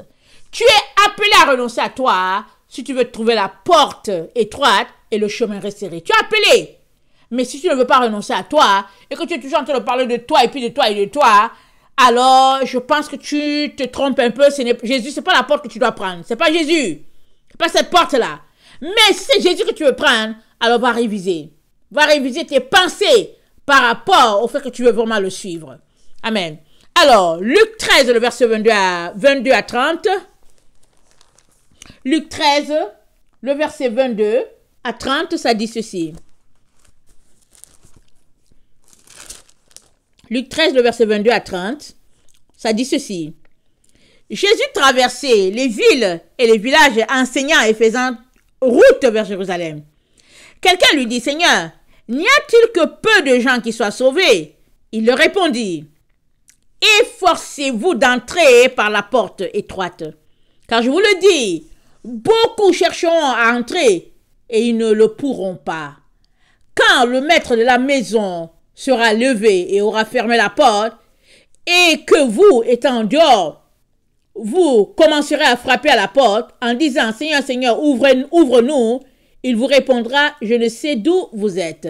Tu es appelé à renoncer à toi si tu veux trouver la porte étroite et le chemin resserré. Tu es appelé. Mais si tu ne veux pas renoncer à toi et que tu es toujours en train de parler de toi et puis de toi et de toi, alors je pense que tu te trompes un peu. Jésus, c'est pas la porte que tu dois prendre. C'est pas Jésus. C'est pas cette porte-là. Mais si c'est Jésus que tu veux prendre, alors va réviser. Va réviser tes pensées par rapport au fait que tu veux vraiment le suivre. Amen. Alors, Luc 13, le verset 22 à 30. Luc 13, le verset 22 à 30, ça dit ceci. Luc 13, le verset 22 à 30, ça dit ceci. Jésus traversait les villes et les villages enseignant et faisant route vers Jérusalem. Quelqu'un lui dit, Seigneur, n'y a-t-il que peu de gens qui soient sauvés? Il leur répondit, efforcez-vous d'entrer par la porte étroite. Car je vous le dis, beaucoup chercheront à entrer et ils ne le pourront pas. Quand le maître de la maison sera levé et aura fermé la porte, et que vous, étant dehors, vous commencerez à frapper à la porte en disant, Seigneur, Seigneur, ouvre-nous, il vous répondra, je ne sais d'où vous êtes.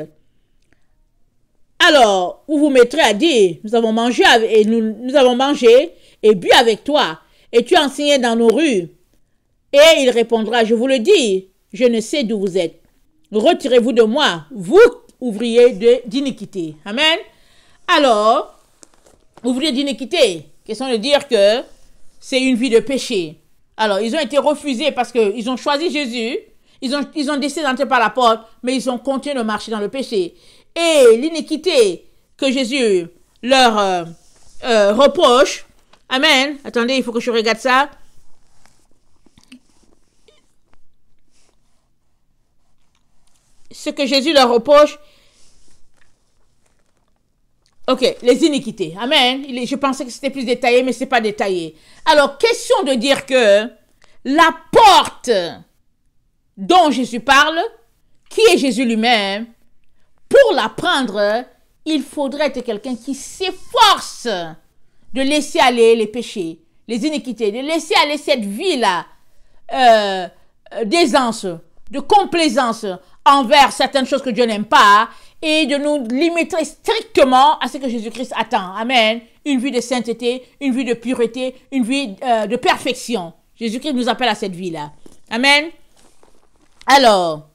Alors, vous vous mettrez à dire, nous avons mangé et bu avec toi, et tu enseignais dans nos rues. Et il répondra, je vous le dis, je ne sais d'où vous êtes. Retirez-vous de moi, vous, ouvriers d'iniquité. Amen. Alors, ouvriers d'iniquité, question de dire que c'est une vie de péché. Alors, ils ont été refusés parce qu'ils ont choisi Jésus, ils ont décidé d'entrer par la porte, mais ils ont continué de marcher dans le péché. Et l'iniquité que Jésus leur reproche, amen, attendez, il faut que je regarde ça. Ce que Jésus leur reproche, ok, les iniquités, amen. Je pensais que c'était plus détaillé, mais c'est pas détaillé. Alors, question de dire que la porte dont Jésus parle, qui est Jésus lui-même, pour la prendre, il faudrait être quelqu'un qui s'efforce de laisser aller les péchés, les iniquités, de laisser aller cette vie-là d'aisance, de complaisance envers certaines choses que Dieu n'aime pas et de nous limiter strictement à ce que Jésus-Christ attend. Amen. Une vie de sainteté, une vie de pureté, une vie de perfection. Jésus-Christ nous appelle à cette vie-là. Amen. Alors,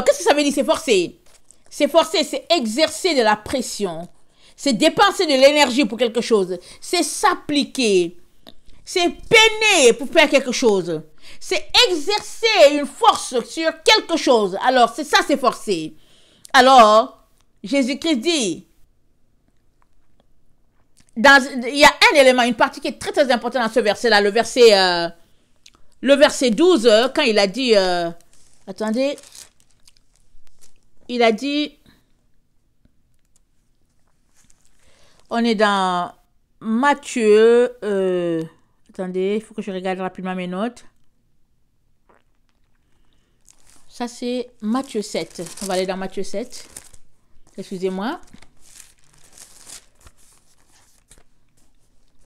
qu'est-ce que ça veut dire s'efforcer? S'efforcer, c'est exercer de la pression. C'est dépenser de l'énergie pour quelque chose. C'est s'appliquer. C'est peiner pour faire quelque chose. C'est exercer une force sur quelque chose. Alors, c'est ça, s'efforcer. Alors, Jésus-Christ dit, il y a un élément, une partie qui est très, très importante dans ce verset-là, le verset 12, quand il a dit, attendez, il a dit, on est dans Matthieu, attendez, il faut que je regarde rapidement mes notes. Ça, c'est Matthieu 7. On va aller dans Matthieu 7. Excusez-moi.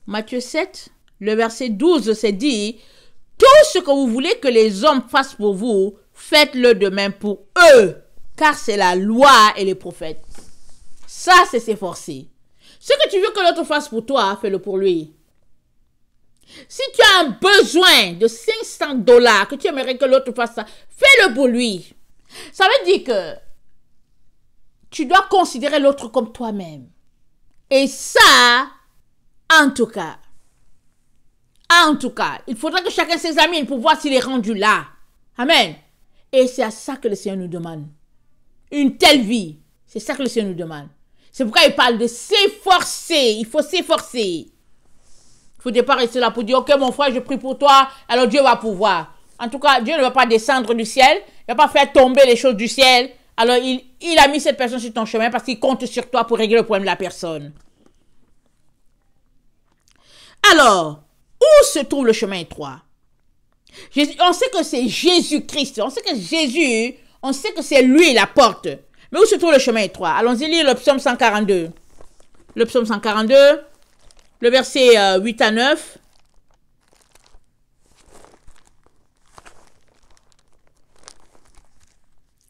Matthieu 7, le verset 12, c'est dit, tout ce que vous voulez que les hommes fassent pour vous, faites-le de même pour eux, car c'est la loi et les prophètes. Ça, c'est s'efforcer. Ce que tu veux que l'autre fasse pour toi, fais-le pour lui. Si tu as un besoin de $500 que tu aimerais que l'autre fasse ça, fais-le pour lui. Ça veut dire que tu dois considérer l'autre comme toi-même. Et ça, en tout cas, il faudra que chacun s'examine pour voir s'il est rendu là. Amen. Et c'est à ça que le Seigneur nous demande. Une telle vie, c'est ça que le Seigneur nous demande. C'est pourquoi il parle de s'efforcer. Il faut s'efforcer. Il ne faut pas rester là pour dire, ok, mon frère, je prie pour toi, alors Dieu va pouvoir. En tout cas, Dieu ne va pas descendre du ciel. Il ne va pas faire tomber les choses du ciel. Alors, il a mis cette personne sur ton chemin parce qu'il compte sur toi pour régler le problème de la personne. Alors, où se trouve le chemin étroit? On sait que c'est Jésus-Christ. On sait que Jésus, on sait que c'est lui la porte. Mais où se trouve le chemin étroit? Allons-y lire le psaume 142. Le psaume 142, le verset 8 à 9.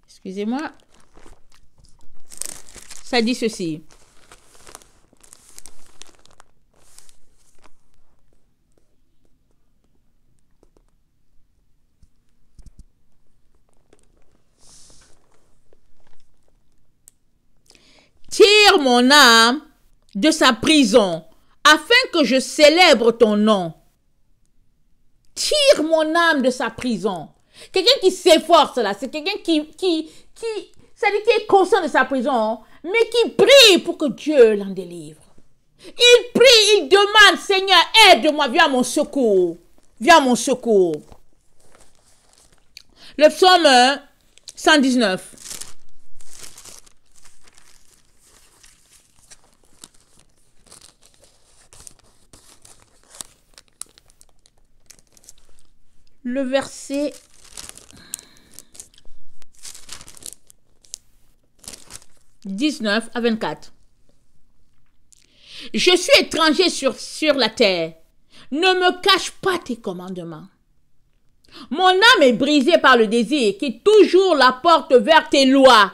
Excusez-moi. Ça dit ceci. mon âme de sa prison, afin que je célèbre ton nom. Tire mon âme de sa prison. Quelqu'un qui s'efforce là, c'est quelqu'un c'est-à-dire qui est conscient de sa prison, mais qui prie pour que Dieu l'en délivre. Il prie, il demande, Seigneur, aide-moi, viens à mon secours. Viens à mon secours. Le psaume 119. Le verset 19 à 24. Je suis étranger sur la terre. Ne me cache pas tes commandements. Mon âme est brisée par le désir qui toujours la porte vers tes lois.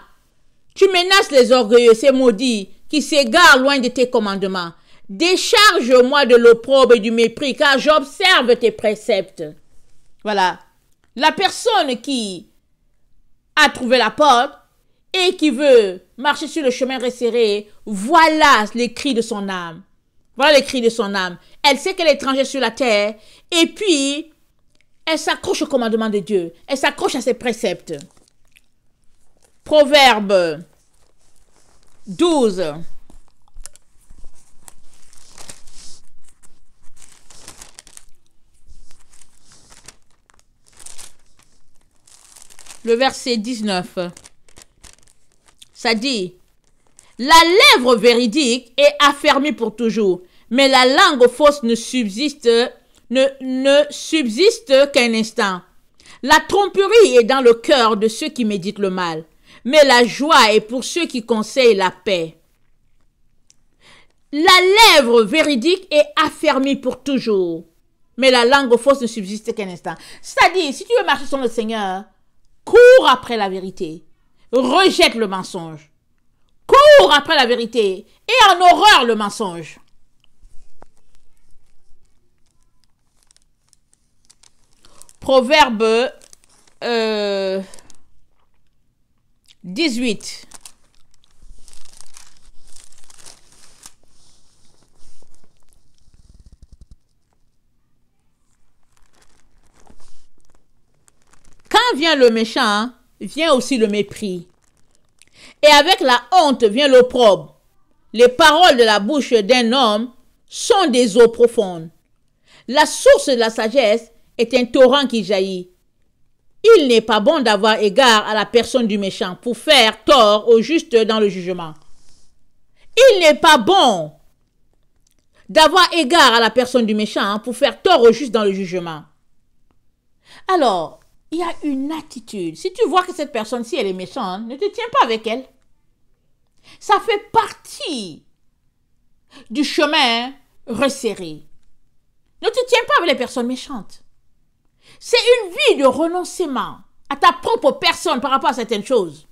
Tu menaces les orgueilleux, ces maudits, qui s'égarent loin de tes commandements. Décharge-moi de l'opprobre et du mépris, car j'observe tes préceptes. Voilà. La personne qui a trouvé la porte et qui veut marcher sur le chemin resserré, voilà les cris de son âme. Voilà les cris de son âme. Elle sait qu'elle est étrangère sur la terre et puis elle s'accroche au commandement de Dieu. Elle s'accroche à ses préceptes. Proverbe 12. Le verset 19, ça dit, la lèvre véridique est affermie pour toujours, mais la langue fausse ne subsiste qu'un instant. La tromperie est dans le cœur de ceux qui méditent le mal, mais la joie est pour ceux qui conseillent la paix. La lèvre véridique est affermie pour toujours, mais la langue fausse ne subsiste qu'un instant. C'est-à-dire, si tu veux marcher sur le Seigneur, cours après la vérité. Rejette le mensonge. Cours après la vérité. Et en horreur le mensonge. Proverbe 18. Quand vient le méchant, vient aussi le mépris. Et avec la honte vient l'opprobre. Les paroles de la bouche d'un homme sont des eaux profondes. La source de la sagesse est un torrent qui jaillit. Il n'est pas bon d'avoir égard à la personne du méchant pour faire tort au juste dans le jugement. Il n'est pas bon d'avoir égard à la personne du méchant pour faire tort au juste dans le jugement. Alors, il y a une attitude. Si tu vois que cette personne-ci, elle est méchante, ne te tiens pas avec elle. Ça fait partie du chemin resserré. Ne te tiens pas avec les personnes méchantes. C'est une vie de renoncement à ta propre personne par rapport à certaines choses.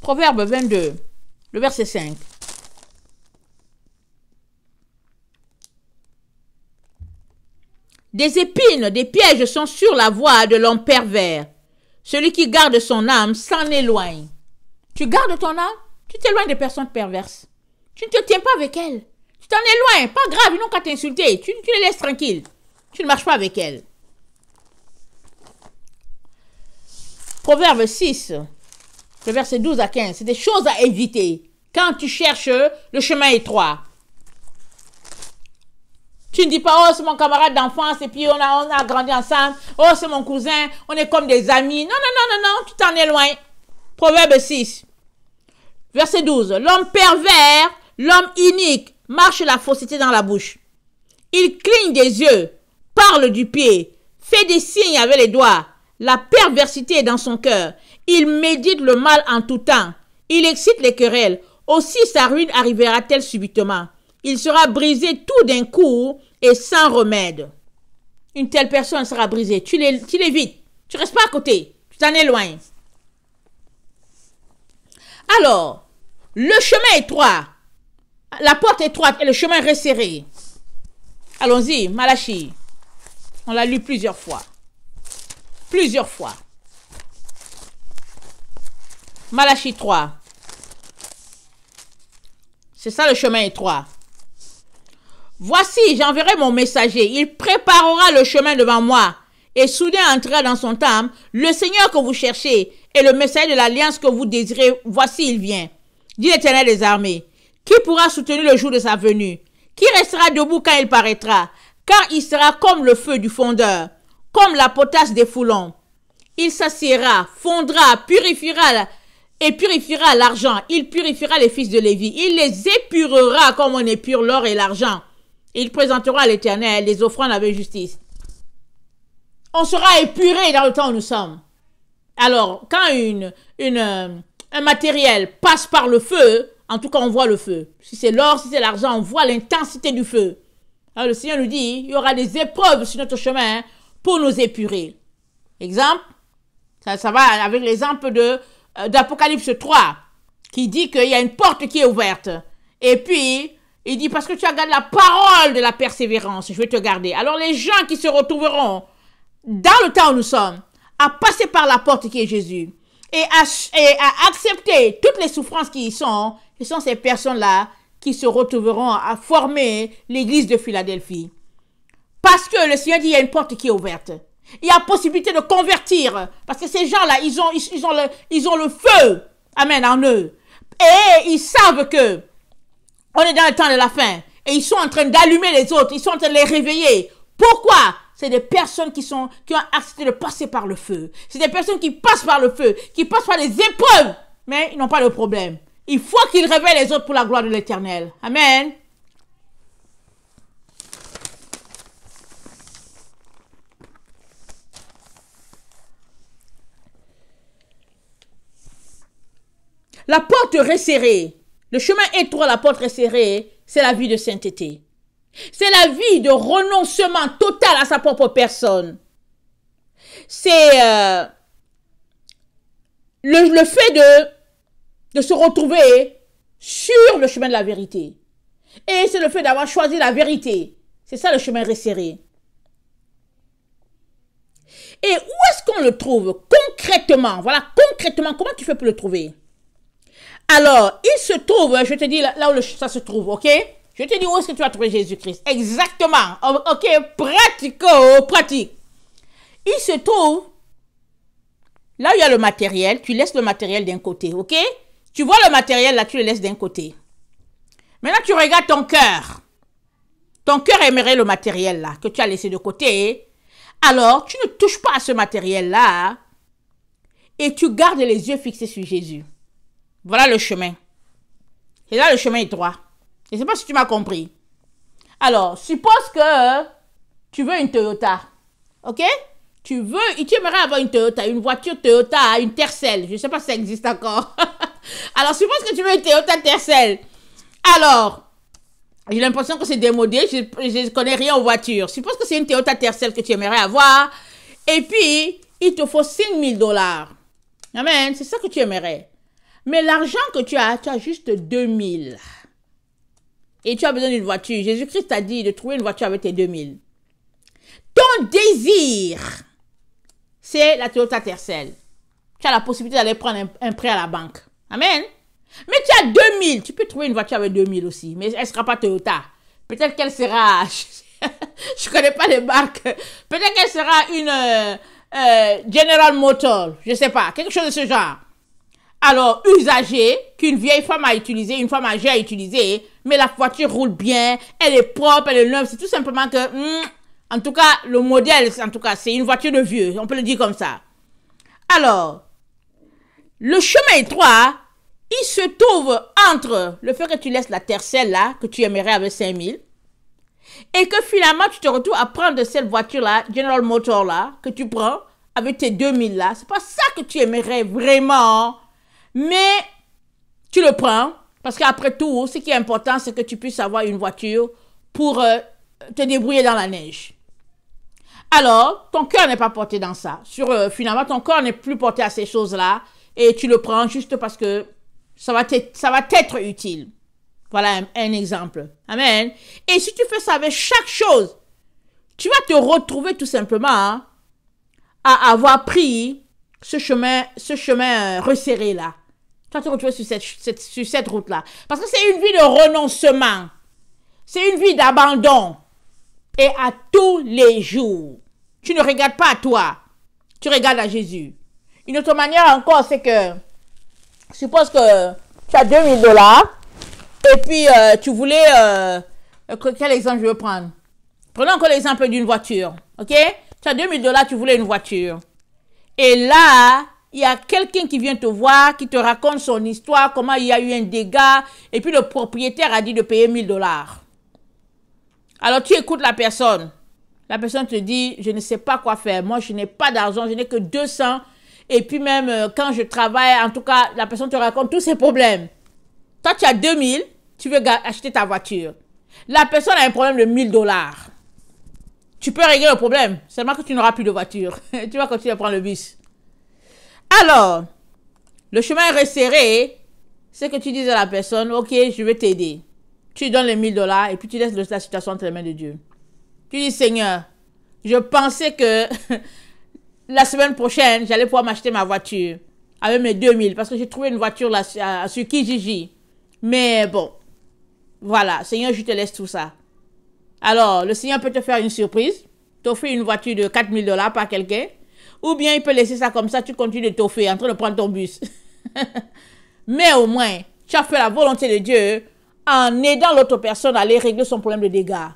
Proverbe 22, le verset 5. Des épines, des pièges sont sur la voie de l'homme pervers. Celui qui garde son âme s'en éloigne. Tu gardes ton âme, tu t'éloignes des personnes perverses. Tu ne te tiens pas avec elles. Tu t'en éloignes. Pas grave, ils n'ont qu'à t'insulter. Tu les laisses tranquilles. Tu ne marches pas avec elles. Proverbe 6, le verset 12 à 15. C'est des choses à éviter quand tu cherches le chemin étroit. Tu ne dis pas, oh, c'est mon camarade d'enfance et puis on a grandi ensemble. Oh, c'est mon cousin, on est comme des amis. Non, non, non, non, non, tu t'en éloignes. Proverbe 6, verset 12. L'homme pervers, l'homme inique, marche la fausseté dans la bouche. Il cligne des yeux, parle du pied, fait des signes avec les doigts. La perversité est dans son cœur. Il médite le mal en tout temps. Il excite les querelles. Aussi sa ruine arrivera-t-elle subitement. Il sera brisé tout d'un coup et sans remède. Une telle personne sera brisée. Tu l'évites. Tu ne restes pas à côté. Tu t'en éloignes. Alors, le chemin étroit, la porte étroite et le chemin resserré. Allons-y, Malachie. On l'a lu plusieurs fois. Plusieurs fois. Malachie 3. C'est ça le chemin étroit. Voici, j'enverrai mon messager. Il préparera le chemin devant moi. Et soudain entrera dans son temple le Seigneur que vous cherchez et le messager de l'alliance que vous désirez. Voici, il vient. Dit l'Éternel des armées. Qui pourra soutenir le jour de sa venue? Qui restera debout quand il paraîtra? Car il sera comme le feu du fondeur, comme la potasse des foulons. Il s'assiera, fondra, purifiera et purifiera l'argent. Il purifiera les fils de Lévi. Il les épurera comme on épure l'or et l'argent. Il présentera à l'Éternel les offrandes avec justice. On sera épuré dans le temps où nous sommes. Alors, quand un matériel passe par le feu, en tout cas, on voit le feu. Si c'est l'or, si c'est l'argent, on voit l'intensité du feu. Alors, le Seigneur nous dit, il y aura des épreuves sur notre chemin pour nous épurer. Exemple, ça va avec l'exemple d'Apocalypse 3, qui dit qu'il y a une porte qui est ouverte. Et puis, il dit, parce que tu as gardé la parole de la persévérance, je vais te garder. Alors, les gens qui se retrouveront dans le temps où nous sommes, à passer par la porte qui est Jésus, et à accepter toutes les souffrances qui y sont, ce sont ces personnes-là qui se retrouveront à former l'église de Philadelphie. Parce que le Seigneur dit, il y a une porte qui est ouverte. Il y a possibilité de convertir. Parce que ces gens-là, ils ont le feu, amen, en eux. Et ils savent que on est dans le temps de la fin. Et ils sont en train d'allumer les autres. Ils sont en train de les réveiller. Pourquoi? C'est des personnes qui ont accepté de passer par le feu. C'est des personnes qui passent par le feu, qui passent par les épreuves. Mais ils n'ont pas de problème. Il faut qu'ils réveillent les autres pour la gloire de l'Éternel. Amen. La porte resserrée, le chemin étroit, la porte resserrée, c'est la vie de sainteté. C'est la vie de renoncement total à sa propre personne. C'est le fait de se retrouver sur le chemin de la vérité. Et c'est le fait d'avoir choisi la vérité. C'est ça le chemin resserré. Et où est-ce qu'on le trouve concrètement? Voilà, concrètement, comment tu fais pour le trouver? Alors, il se trouve, je te dis là où ça se trouve, ok? Je te dis où est-ce que tu vas trouver Jésus-Christ. Exactement. Ok, pratique. Il se trouve, là où il y a le matériel, tu laisses le matériel d'un côté, ok? Tu vois le matériel là, tu le laisses d'un côté. Maintenant, tu regardes ton cœur. Ton cœur aimerait le matériel là, que tu as laissé de côté. Alors, tu ne touches pas à ce matériel là et tu gardes les yeux fixés sur Jésus. Voilà le chemin. Et là, le chemin est droit. Je ne sais pas si tu m'as compris. Alors, suppose que tu veux une Toyota. OK? Tu aimerais avoir une Toyota, une voiture Toyota, une Tercel. Je ne sais pas si ça existe encore. Alors, suppose que tu veux une Toyota Tercel. Alors, j'ai l'impression que c'est démodé. Je ne connais rien aux voitures. Suppose que c'est une Toyota Tercel que tu aimerais avoir. Et puis, il te faut $5,000. Amen. C'est ça que tu aimerais. Mais l'argent que tu as juste 2 000. Et tu as besoin d'une voiture. Jésus-Christ t'a dit de trouver une voiture avec tes 2 000. Ton désir, c'est la Toyota Tercel. Tu as la possibilité d'aller prendre un prêt à la banque. Amen. Mais tu as 2 000. Tu peux trouver une voiture avec 2 000 aussi. Mais elle ne sera pas Toyota. Peut-être qu'elle sera... je ne connais pas les marques. Peut-être qu'elle sera une General Motors. Je ne sais pas. Quelque chose de ce genre. Alors, usagée, qu'une vieille femme a utilisé, une femme âgée a utilisé, mais la voiture roule bien, elle est propre, elle est neuve. C'est tout simplement que, en tout cas, le modèle, en tout cas, c'est une voiture de vieux. On peut le dire comme ça. Alors, le chemin étroit, il se trouve entre le fait que tu laisses la Tercel là, que tu aimerais avec 5 000, et que finalement, tu te retrouves à prendre cette voiture-là, General Motors là, que tu prends avec tes 2 000 là. C'est pas ça que tu aimerais vraiment. Mais tu le prends parce qu'après tout, ce qui est important, c'est que tu puisses avoir une voiture pour te débrouiller dans la neige. Alors, ton cœur n'est pas porté dans ça. Finalement, ton cœur n'est plus porté à ces choses-là et tu le prends juste parce que ça va t'être utile. Voilà un exemple. Amen. Et si tu fais ça avec chaque chose, tu vas te retrouver tout simplement à avoir pris ce chemin resserré là. tu vas te retrouver sur cette route-là. Parce que c'est une vie de renoncement. C'est une vie d'abandon. Et à tous les jours. Tu ne regardes pas à toi. Tu regardes à Jésus. Une autre manière encore, c'est que, suppose que tu as $2000 et puis tu voulais, quel exemple je veux prendre? Prenons encore l'exemple d'une voiture, ok? Tu as $2000, tu voulais une voiture. Et là, il y a quelqu'un qui vient te voir, qui te raconte son histoire, comment il y a eu un dégât, et puis le propriétaire a dit de payer $1000. Alors tu écoutes la personne. La personne te dit, je ne sais pas quoi faire. Moi, je n'ai pas d'argent, je n'ai que 200. Et puis même quand je travaille, en tout cas, la personne te raconte tous ses problèmes. Toi, tu as 2000, tu veux acheter ta voiture. La personne a un problème de $1000. Tu peux régler le problème, seulement que tu n'auras plus de voiture. Tu vas continuer à prendre le bus. Alors, le chemin est resserré, c'est que tu dis à la personne, ok, je vais t'aider. Tu lui donnes les $1000 et puis tu laisses la situation entre les mains de Dieu. Tu dis, Seigneur, je pensais que la semaine prochaine, j'allais pouvoir m'acheter ma voiture avec mes 2000 parce que j'ai trouvé une voiture là sur Kijiji. Mais bon, voilà, Seigneur, je te laisse tout ça. Alors, le Seigneur peut te faire une surprise, t'offrir une voiture de $4000 par quelqu'un, ou bien il peut laisser ça comme ça, tu continues de t'offrir en train de prendre ton bus. Mais au moins, tu as fait la volonté de Dieu en aidant l'autre personne à aller régler son problème de dégâts.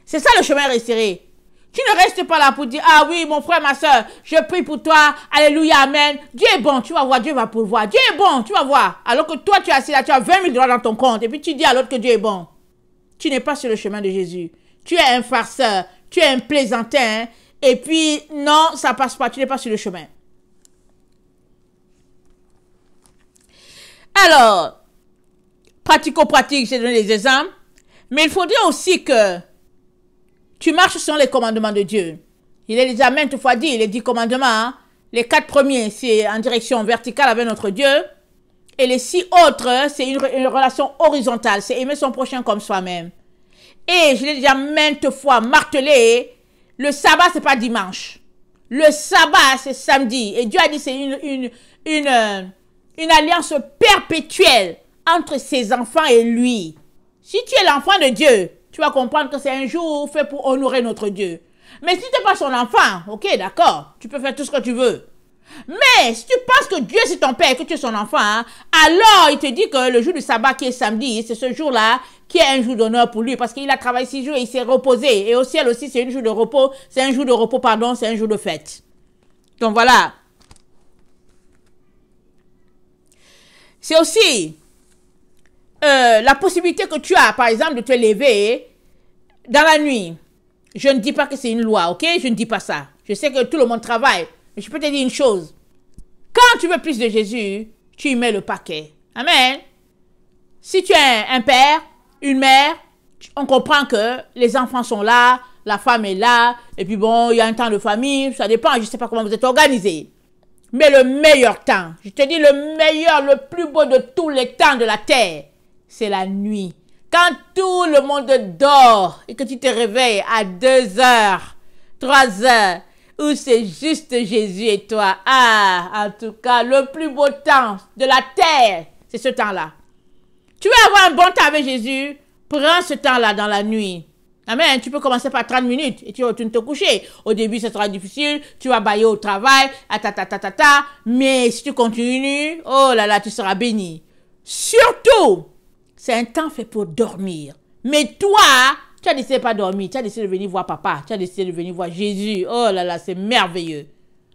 C'est ça le chemin resserré. Tu ne restes pas là pour dire, ah oui, mon frère, ma soeur, je prie pour toi, alléluia, amen. Dieu est bon, tu vas voir, Dieu va pourvoir. Dieu est bon, tu vas voir. Alors que toi, tu es assis là, tu as $20 000 dans ton compte, et puis tu dis à l'autre que Dieu est bon. Tu n'es pas sur le chemin de Jésus. Tu es un farceur, tu es un plaisantin, et puis non, ça passe pas, tu n'es pas sur le chemin. Alors, pratico-pratique, j'ai donné des exemples, mais il faudrait aussi que tu marches selon les commandements de Dieu. Il est déjà maintes fois dit, les 10 commandements, hein? Les 4 premiers, c'est en direction verticale avec notre Dieu, et les 6 autres, c'est une relation horizontale, c'est aimer son prochain comme soi-même. Et je l'ai déjà maintes fois martelé, le sabbat, c'est pas dimanche. Le sabbat, c'est samedi. Et Dieu a dit, c'est une alliance perpétuelle entre ses enfants et lui. Si tu es l'enfant de Dieu, tu vas comprendre que c'est un jour fait pour honorer notre Dieu. Mais si tu n'es pas son enfant, ok, d'accord, tu peux faire tout ce que tu veux. Mais si tu penses que Dieu c'est ton père et que tu es son enfant, hein, alors il te dit que le jour du sabbat qui est samedi, c'est ce jour-là qui est un jour d'honneur pour lui parce qu'il a travaillé 6 jours et il s'est reposé. Et au ciel aussi, c'est un jour de repos, c'est un jour de fête. Donc voilà. C'est aussi la possibilité que tu as, par exemple, de te lever dans la nuit. Je ne dis pas que c'est une loi, ok? Je ne dis pas ça. Je sais que tout le monde travaille. Mais je peux te dire une chose. Quand tu veux plus de Jésus, tu y mets le paquet. Amen. Si tu es un père, une mère, on comprend que les enfants sont là, la femme est là, et puis bon, il y a un temps de famille, ça dépend, je ne sais pas comment vous êtes organisés. Mais le meilleur temps, je te dis le meilleur, le plus beau de tous les temps de la terre, c'est la nuit. Quand tout le monde dort et que tu te réveilles à 2 heures, 3 heures, où c'est juste Jésus et toi. Ah, en tout cas, le plus beau temps de la terre, c'est ce temps-là. Tu veux avoir un bon temps avec Jésus? Prends ce temps-là dans la nuit. Amen. Tu peux commencer par 30 minutes et tu retournes te coucher. Au début, ce sera difficile. Tu vas bailler au travail. Mais si tu continues, oh là là, tu seras béni. Surtout, c'est un temps fait pour dormir. Mais toi, tu as décidé de pas dormir, tu as décidé de venir voir papa, tu as décidé de venir voir Jésus. Oh là là, c'est merveilleux.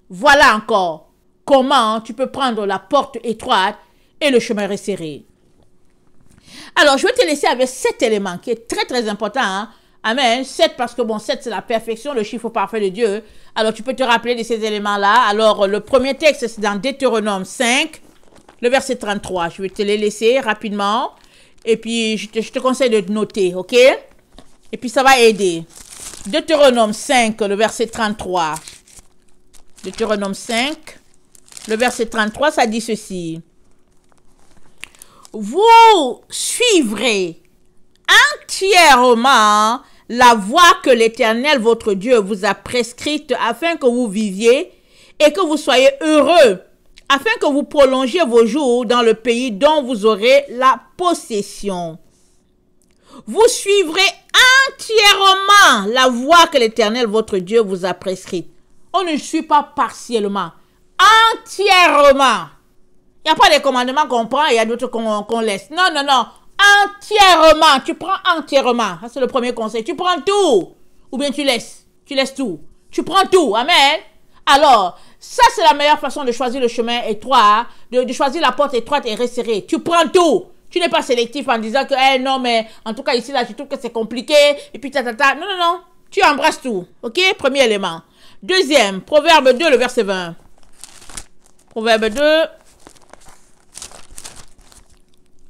Voilà encore comment tu peux prendre la porte étroite et le chemin resserré. Alors, je vais te laisser avec 7 éléments qui est très très important. Hein? Amen. 7 parce que bon, 7 c'est la perfection, le chiffre parfait de Dieu. Alors, tu peux te rappeler de ces éléments-là. Alors, le premier texte, c'est dans Deutéronome 5, le verset 33. Je vais te les laisser rapidement. Et puis, je te conseille de noter, ok? Et puis, ça va aider. Deutéronome 5, le verset 33. Deutéronome 5, le verset 33, ça dit ceci. Vous suivrez entièrement la voie que l'Éternel, votre Dieu, vous a prescrite afin que vous viviez et que vous soyez heureux afin que vous prolongiez vos jours dans le pays dont vous aurez la possession. Vous suivrez entièrement la voie que l'Éternel, votre Dieu, vous a prescrite. On ne suit pas partiellement, entièrement. Il n'y a pas des commandements qu'on prend et il y a d'autres qu'on laisse. Non, non, non. Entièrement. Tu prends entièrement. Ça, c'est le premier conseil. Tu prends tout. Ou bien tu laisses. Tu laisses tout. Tu prends tout. Amen. Alors, ça, c'est la meilleure façon de choisir le chemin étroit, de choisir la porte étroite et resserrée. Tu prends tout. Tu n'es pas sélectif en disant que, eh, non, mais en tout cas, ici, là, je trouve que c'est compliqué. Et puis, ta. Non, non, non. Tu embrasses tout. OK? Premier élément. Deuxième, Proverbe 2, le verset 20. Proverbe 2,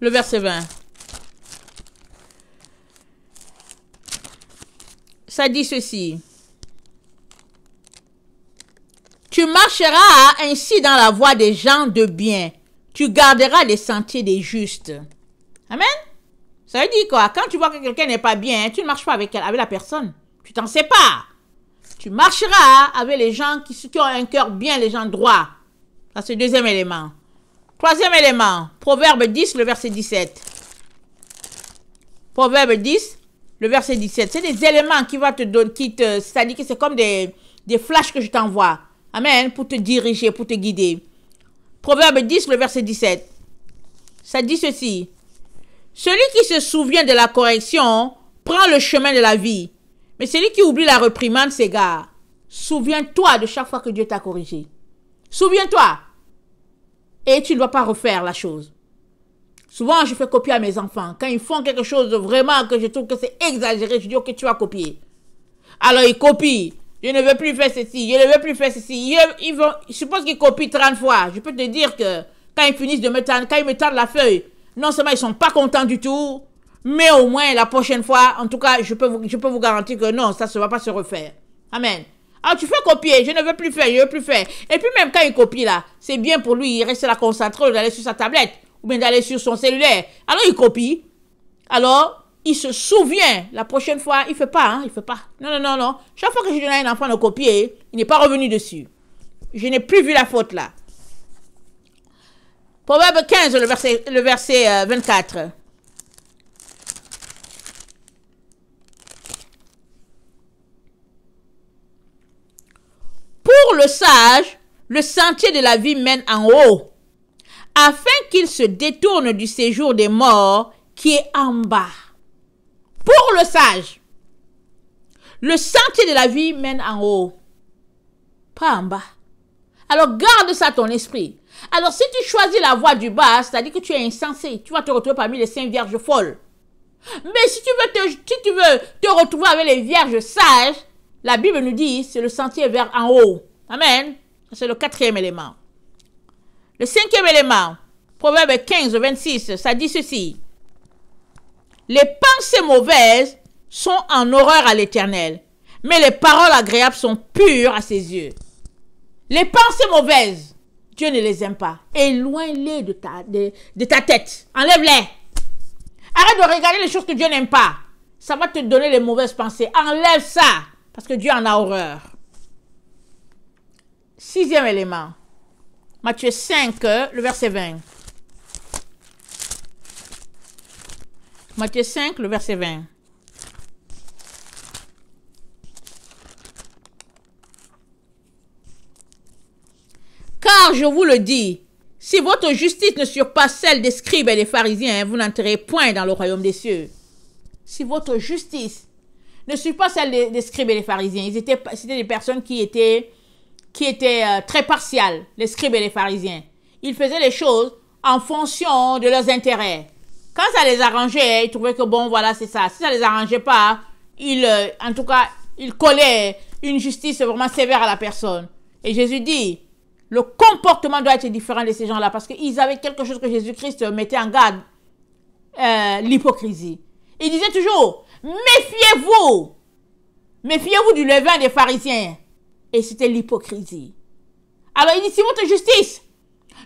le verset 20. Ça dit ceci. Tu marcheras ainsi dans la voie des gens de bien. Tu garderas les sentiers des justes. Amen. Ça veut dire quoi? Quand tu vois que quelqu'un n'est pas bien, tu ne marches pas avec la personne. Tu t'en sépares. Tu marcheras avec les gens qui ont un cœur bien, les gens droits. Ça, c'est le deuxième élément. Troisième élément, Proverbe 10, le verset 17. Proverbe 10, le verset 17. C'est des éléments qui vont te donner, c'est-à-dire que c'est comme des flashs que je t'envoie. Amen, pour te diriger, pour te guider. Proverbe 10, le verset 17. Ça dit ceci. Celui qui se souvient de la correction prend le chemin de la vie. Mais celui qui oublie la réprimande s'égare. Souviens-toi de chaque fois que Dieu t'a corrigé. Souviens-toi. Et tu ne dois pas refaire la chose. Souvent, je fais copier à mes enfants. Quand ils font quelque chose vraiment que je trouve que c'est exagéré, je dis, ok, tu vas copier. Alors, ils copient. Je ne veux plus faire ceci, je ne veux plus faire ceci. Je suppose qu'ils copient 30 fois. Je peux te dire que quand ils finissent de me tendre, quand ils me tendent la feuille, non seulement ils ne sont pas contents du tout, mais au moins la prochaine fois, en tout cas, je peux vous garantir que non, ça ne va pas se refaire. Amen. Alors tu fais copier, je ne veux plus faire, je ne veux plus faire. Et puis même quand il copie là, c'est bien pour lui, il reste là concentré d'aller sur sa tablette ou bien d'aller sur son cellulaire. Alors il copie. Alors il se souvient. La prochaine fois, il ne fait pas, hein, il fait pas. Non, non, non, non. Chaque fois que je donne à un enfant de copier, il n'est pas revenu dessus. Je n'ai plus vu la faute là. Proverbe 15, le verset 24. Pour le sage, le sentier de la vie mène en haut, afin qu'il se détourne du séjour des morts qui est en bas. Pour le sage, le sentier de la vie mène en haut, pas en bas. Alors garde ça à ton esprit. Alors si tu choisis la voie du bas, c'est-à-dire que tu es insensé, tu vas te retrouver parmi les 5 vierges folles. Mais si tu veux te retrouver avec les vierges sages, la Bible nous dit, c'est le sentier vers en haut. Amen. C'est le 4e élément. Le 5e élément, Proverbe 15, 26, ça dit ceci. Les pensées mauvaises sont en horreur à l'Éternel, mais les paroles agréables sont pures à ses yeux. Les pensées mauvaises, Dieu ne les aime pas. Éloigne-les de ta tête. Enlève-les. Arrête de regarder les choses que Dieu n'aime pas. Ça va te donner les mauvaises pensées. Enlève ça. Parce que Dieu en a horreur. 6e élément. Matthieu 5, le verset 20. Matthieu 5, le verset 20. Car je vous le dis, si votre justice ne surpasse celle des scribes et des pharisiens, vous n'entrerez point dans le royaume des cieux. Si votre justice ne suit pas celle des scribes et des pharisiens. C'était des personnes qui étaient très partiales, les scribes et les pharisiens. Ils faisaient les choses en fonction de leurs intérêts. Quand ça les arrangeait, ils trouvaient que bon, voilà, c'est ça. Si ça les arrangeait pas, en tout cas, ils collaient une justice vraiment sévère à la personne. Et Jésus dit, le comportement doit être différent de ces gens-là parce qu'ils avaient quelque chose que Jésus-Christ mettait en garde, l'hypocrisie. Il disait toujours, méfiez-vous. Méfiez-vous du levain des pharisiens. Et c'était l'hypocrisie. Alors il dit, si votre justice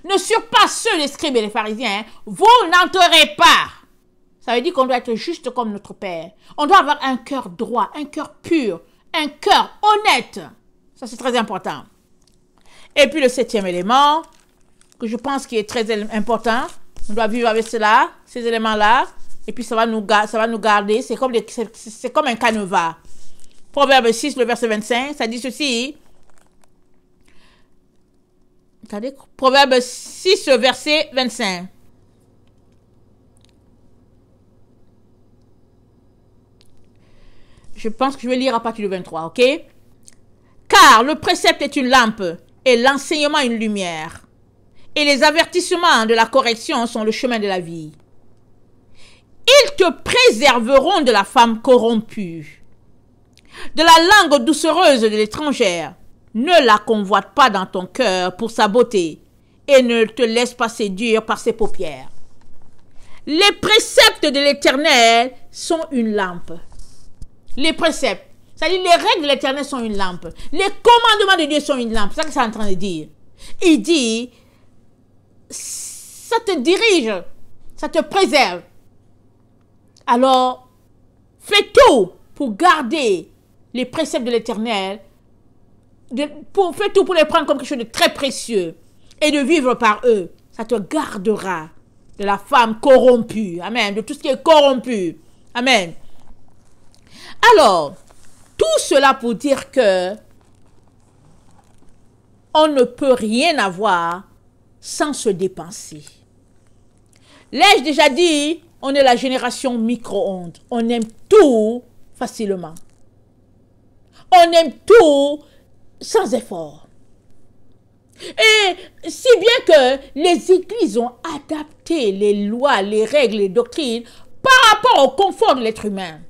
ne surpasse ceux des scribes et des pharisiens, vous n'entrerez pas. Ça veut dire qu'on doit être juste comme notre Père. On doit avoir un cœur droit, un cœur pur, un cœur honnête. Ça c'est très important. Et puis le 7e élément, que je pense qui est très important. On doit vivre avec cela, ces éléments-là, et puis ça va nous garder. C'est comme un canevas. Proverbe 6, le verset 25, ça dit ceci. Attendez, Proverbe 6, verset 25. Je pense que je vais lire à partir du 23, ok? Car le précepte est une lampe et l'enseignement une lumière. Et les avertissements de la correction sont le chemin de la vie. Ils te préserveront de la femme corrompue, de la langue doucereuse de l'étrangère. Ne la convoite pas dans ton cœur pour sa beauté et ne te laisse pas séduire par ses paupières. Les préceptes de l'Éternel sont une lampe. Les préceptes, c'est-à-dire les règles de l'Éternel sont une lampe. Les commandements de Dieu sont une lampe. C'est ça que c'est en train de dire. Il dit, ça te dirige, ça te préserve. Alors, fais tout pour garder les préceptes de l'Éternel, fais tout pour les prendre comme quelque chose de très précieux et de vivre par eux. Ça te gardera de la femme corrompue. Amen. De tout ce qui est corrompu. Amen. Alors, tout cela pour dire que on ne peut rien avoir sans se dépenser. L'ai-je déjà dit, on est la génération micro-ondes. On aime tout facilement. On aime tout sans effort. Et si bien que les églises ont adapté les lois, les règles, les doctrines par rapport au confort de l'être humain.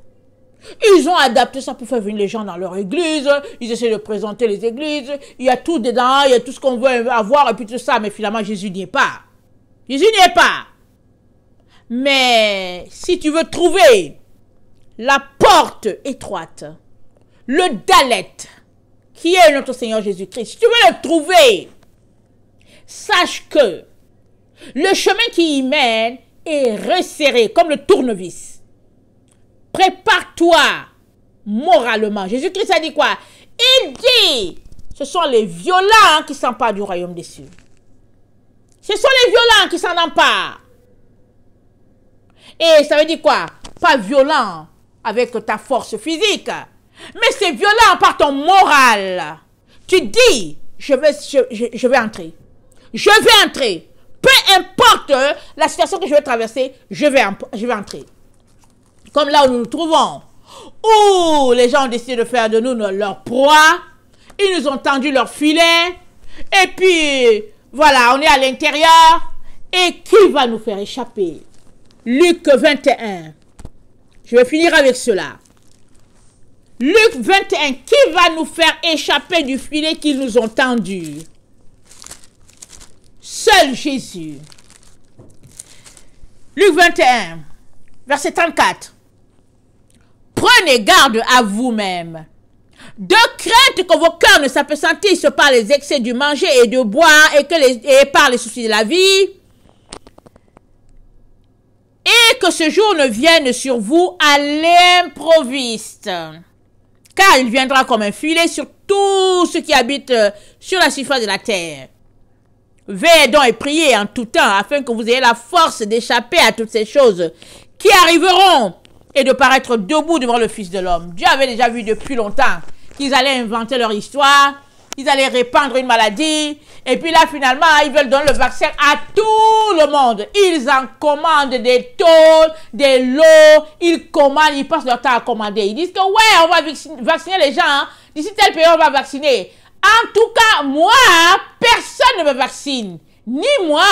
Ils ont adapté ça pour faire venir les gens dans leur église. Ils essaient de présenter les églises. Il y a tout dedans, il y a tout ce qu'on veut avoir et puis tout ça. Mais finalement, Jésus n'y est pas. Jésus n'y est pas. Mais si tu veux trouver la porte étroite, le Dalet, qui est notre Seigneur Jésus-Christ, si tu veux le trouver, sache que le chemin qui y mène est resserré comme le tournevis. Prépare-toi moralement. Jésus-Christ a dit quoi? Il dit, ce sont les violents qui s'emparent du royaume des cieux. Ce sont les violents qui s'en emparent. Et ça veut dire quoi? Pas violent avec ta force physique, mais c'est violent par ton moral. Tu dis, je vais entrer. Je vais entrer. Peu importe la situation que je vais traverser, je vais entrer. Comme là où nous nous trouvons, où les gens ont décidé de faire de nous leur proie, ils nous ont tendu leur filet, et puis voilà, on est à l'intérieur, et qui va nous faire échapper? Luc 21. Je vais finir avec cela. Luc 21, qui va nous faire échapper du filet qu'ils nous ont tendu? Seul Jésus. Luc 21, verset 34. Prenez garde à vous-même, de crainte que vos cœurs ne s'appesantissent par les excès du manger et de boire et par les soucis de la vie, et que ce jour ne vienne sur vous à l'improviste, car il viendra comme un filet sur tous ceux qui habitent sur la surface de la terre. Veillez donc et priez en tout temps, afin que vous ayez la force d'échapper à toutes ces choses qui arriveront, et de paraître debout devant le Fils de l'homme. Dieu avait déjà vu depuis longtemps qu'ils allaient inventer leur histoire, ils allaient répandre une maladie, et puis là, finalement, ils veulent donner le vaccin à tout le monde. Ils en commandent des tôles, des lots, ils commandent, ils passent leur temps à commander. Ils disent que, ouais, on va vacciner les gens, hein. D'ici tel pays, on va vacciner. En tout cas, moi, personne ne me vaccine. Ni moi,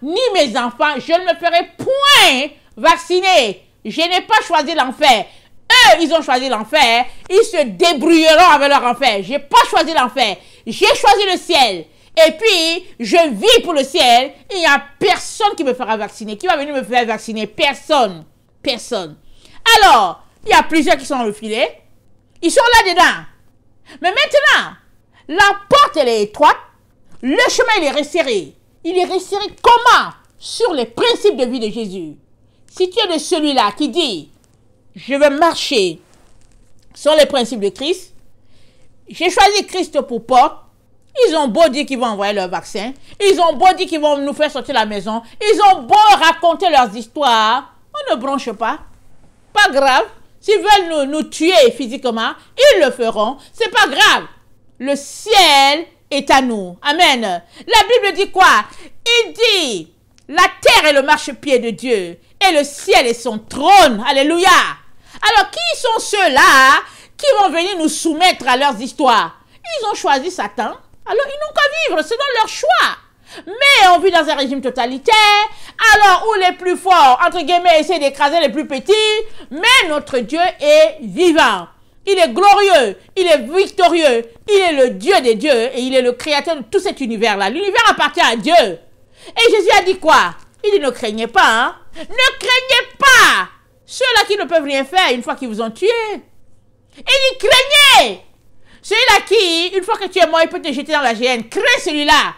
ni mes enfants. Je ne me ferai point vacciner. Je n'ai pas choisi l'enfer. Eux, ils ont choisi l'enfer. Ils se débrouilleront avec leur enfer. Je n'ai pas choisi l'enfer. J'ai choisi le ciel. Et puis, je vis pour le ciel. Il n'y a personne qui me fera vacciner. Qui va venir me faire vacciner? Personne. Personne. Alors, il y a plusieurs qui sont dans le filet. Ils sont là-dedans. Mais maintenant, la porte, elle est étroite. Le chemin, il est resserré. Il est resserré comment? Sur les principes de vie de Jésus. Si tu es de celui-là qui dit, je veux marcher sur les principes de Christ, j'ai choisi Christ pour porte, Ils ont beau dire qu'ils vont envoyer leur vaccin. Ils ont beau dire qu'ils vont nous faire sortir de la maison. Ils ont beau raconter leurs histoires. On ne bronche pas. Pas grave. S'ils veulent nous tuer physiquement, ils le feront. C'est pas grave. Le ciel est à nous. Amen. La Bible dit quoi? Il dit, la terre est le marchepied de Dieu et le ciel est son trône. Alléluia. Alors, qui sont ceux-là qui vont venir nous soumettre à leurs histoires? Ils ont choisi Satan. Alors, ils n'ont qu'à vivre selon leur choix. Mais on vit dans un régime totalitaire, alors où les plus forts, entre guillemets, essaient d'écraser les plus petits, mais notre Dieu est vivant. Il est glorieux, il est victorieux, il est le Dieu des dieux et il est le créateur de tout cet univers-là. L'univers appartient à Dieu. Et Jésus a dit quoi? Il dit ne craignez pas, hein? Ne craignez pas ceux-là qui ne peuvent rien faire une fois qu'ils vous ont tué. Et il dit craignez celui-là qui, une fois que tu es mort, il peut te jeter dans la géhenne. Crains celui-là.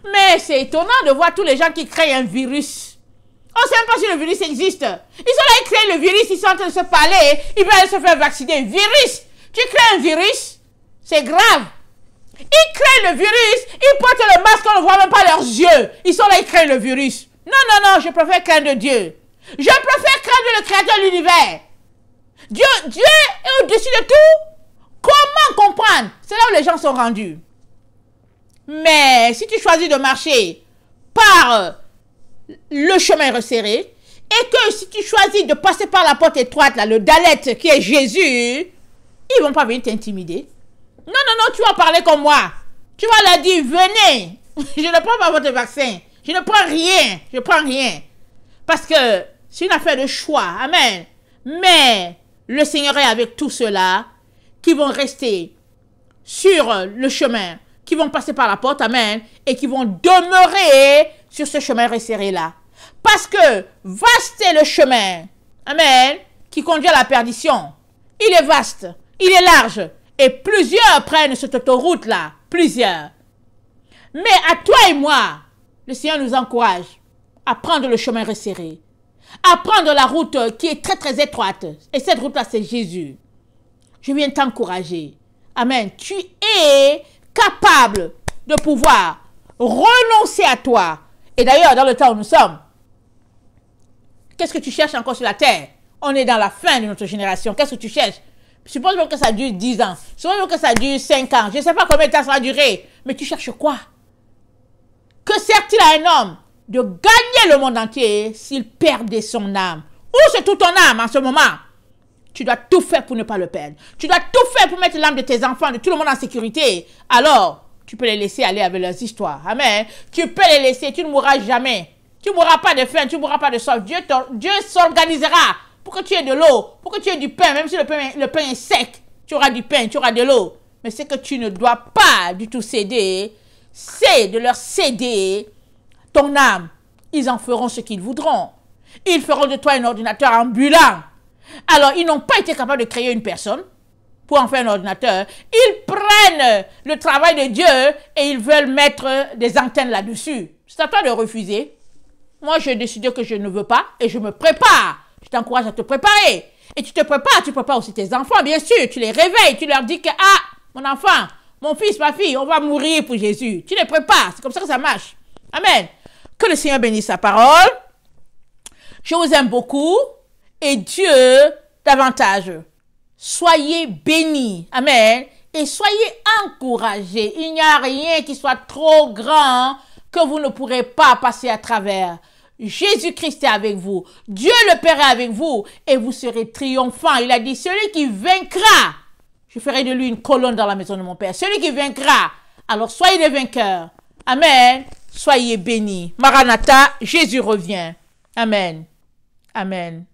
Mais c'est étonnant de voir tous les gens qui créent un virus. On ne sait même pas si le virus existe. Ils sont là, ils créent le virus, ils sont en train de se parler, ils veulent aller se faire vacciner. Virus! Tu crées un virus? C'est grave. Ils créent le virus, ils portent le masque, on ne voit même pas leurs yeux. Ils sont là, ils créent le virus. Non, non, non, je préfère craindre Dieu. Je préfère craindre le créateur de l'univers. Dieu est au-dessus de tout. Comment comprendre? C'est là où les gens sont rendus. Mais si tu choisis de marcher par le chemin resserré, et que si tu choisis de passer par la porte étroite, là, le Dalet qui est Jésus, ils ne vont pas venir t'intimider. Non, non, non, tu vas parler comme moi. Tu vas leur dire, venez, je ne prends pas votre vaccin. Je ne prends rien, je ne prends rien. Parce que c'est une affaire de choix, amen. Mais le Seigneur est avec tous ceux-là qui vont rester sur le chemin, qui vont passer par la porte, amen, et qui vont demeurer sur ce chemin resserré-là. Parce que vaste est le chemin, amen, qui conduit à la perdition. Il est vaste, il est large, et plusieurs prennent cette autoroute-là, plusieurs. Mais à toi et moi, le Seigneur nous encourage à prendre le chemin resserré, à prendre la route qui est très très étroite, et cette route-là, c'est Jésus. Je viens t'encourager. Amen. Tu es capable de pouvoir renoncer à toi. Et d'ailleurs, dans le temps où nous sommes, qu'est-ce que tu cherches encore sur la terre? On est dans la fin de notre génération. Qu'est-ce que tu cherches? Suppose même que ça dure 10 ans. Suppose même que ça dure 5 ans. Je ne sais pas combien de temps ça va durer. Mais tu cherches quoi? Que sert-il à un homme de gagner le monde entier s'il perdait son âme? Où se trouve ton âme en ce moment? Tu dois tout faire pour ne pas le perdre. Tu dois tout faire pour mettre l'âme de tes enfants, de tout le monde en sécurité. Alors, tu peux les laisser aller avec leurs histoires. Amen. Tu peux les laisser, tu ne mourras jamais. Tu ne mourras pas de faim, tu ne mourras pas de soif. Dieu s'organisera pour que tu aies de l'eau, pour que tu aies du pain. Même si le pain est sec, tu auras du pain, tu auras de l'eau. Mais ce que tu ne dois pas du tout céder, c'est de leur céder ton âme. Ils en feront ce qu'ils voudront. Ils feront de toi un ordinateur ambulant. Alors, ils n'ont pas été capables de créer une personne pour en faire un ordinateur. Ils prennent le travail de Dieu et ils veulent mettre des antennes là-dessus. C'est à toi de refuser. Moi, j'ai décidé que je ne veux pas et je me prépare. Je t'encourage à te préparer. Et tu te prépares aussi tes enfants, bien sûr. Tu les réveilles, tu leur dis que, ah, mon enfant, mon fils, ma fille, on va mourir pour Jésus. Tu les prépares, c'est comme ça que ça marche. Amen. Que le Seigneur bénisse sa parole. Je vous aime beaucoup. Et Dieu davantage. Soyez bénis. Amen. Et soyez encouragés. Il n'y a rien qui soit trop grand que vous ne pourrez pas passer à travers. Jésus-Christ est avec vous. Dieu le Père est avec vous. Et vous serez triomphants. Il a dit, celui qui vaincra, je ferai de lui une colonne dans la maison de mon Père. Celui qui vaincra. Alors soyez des vainqueurs. Amen. Soyez bénis. Maranatha, Jésus revient. Amen. Amen.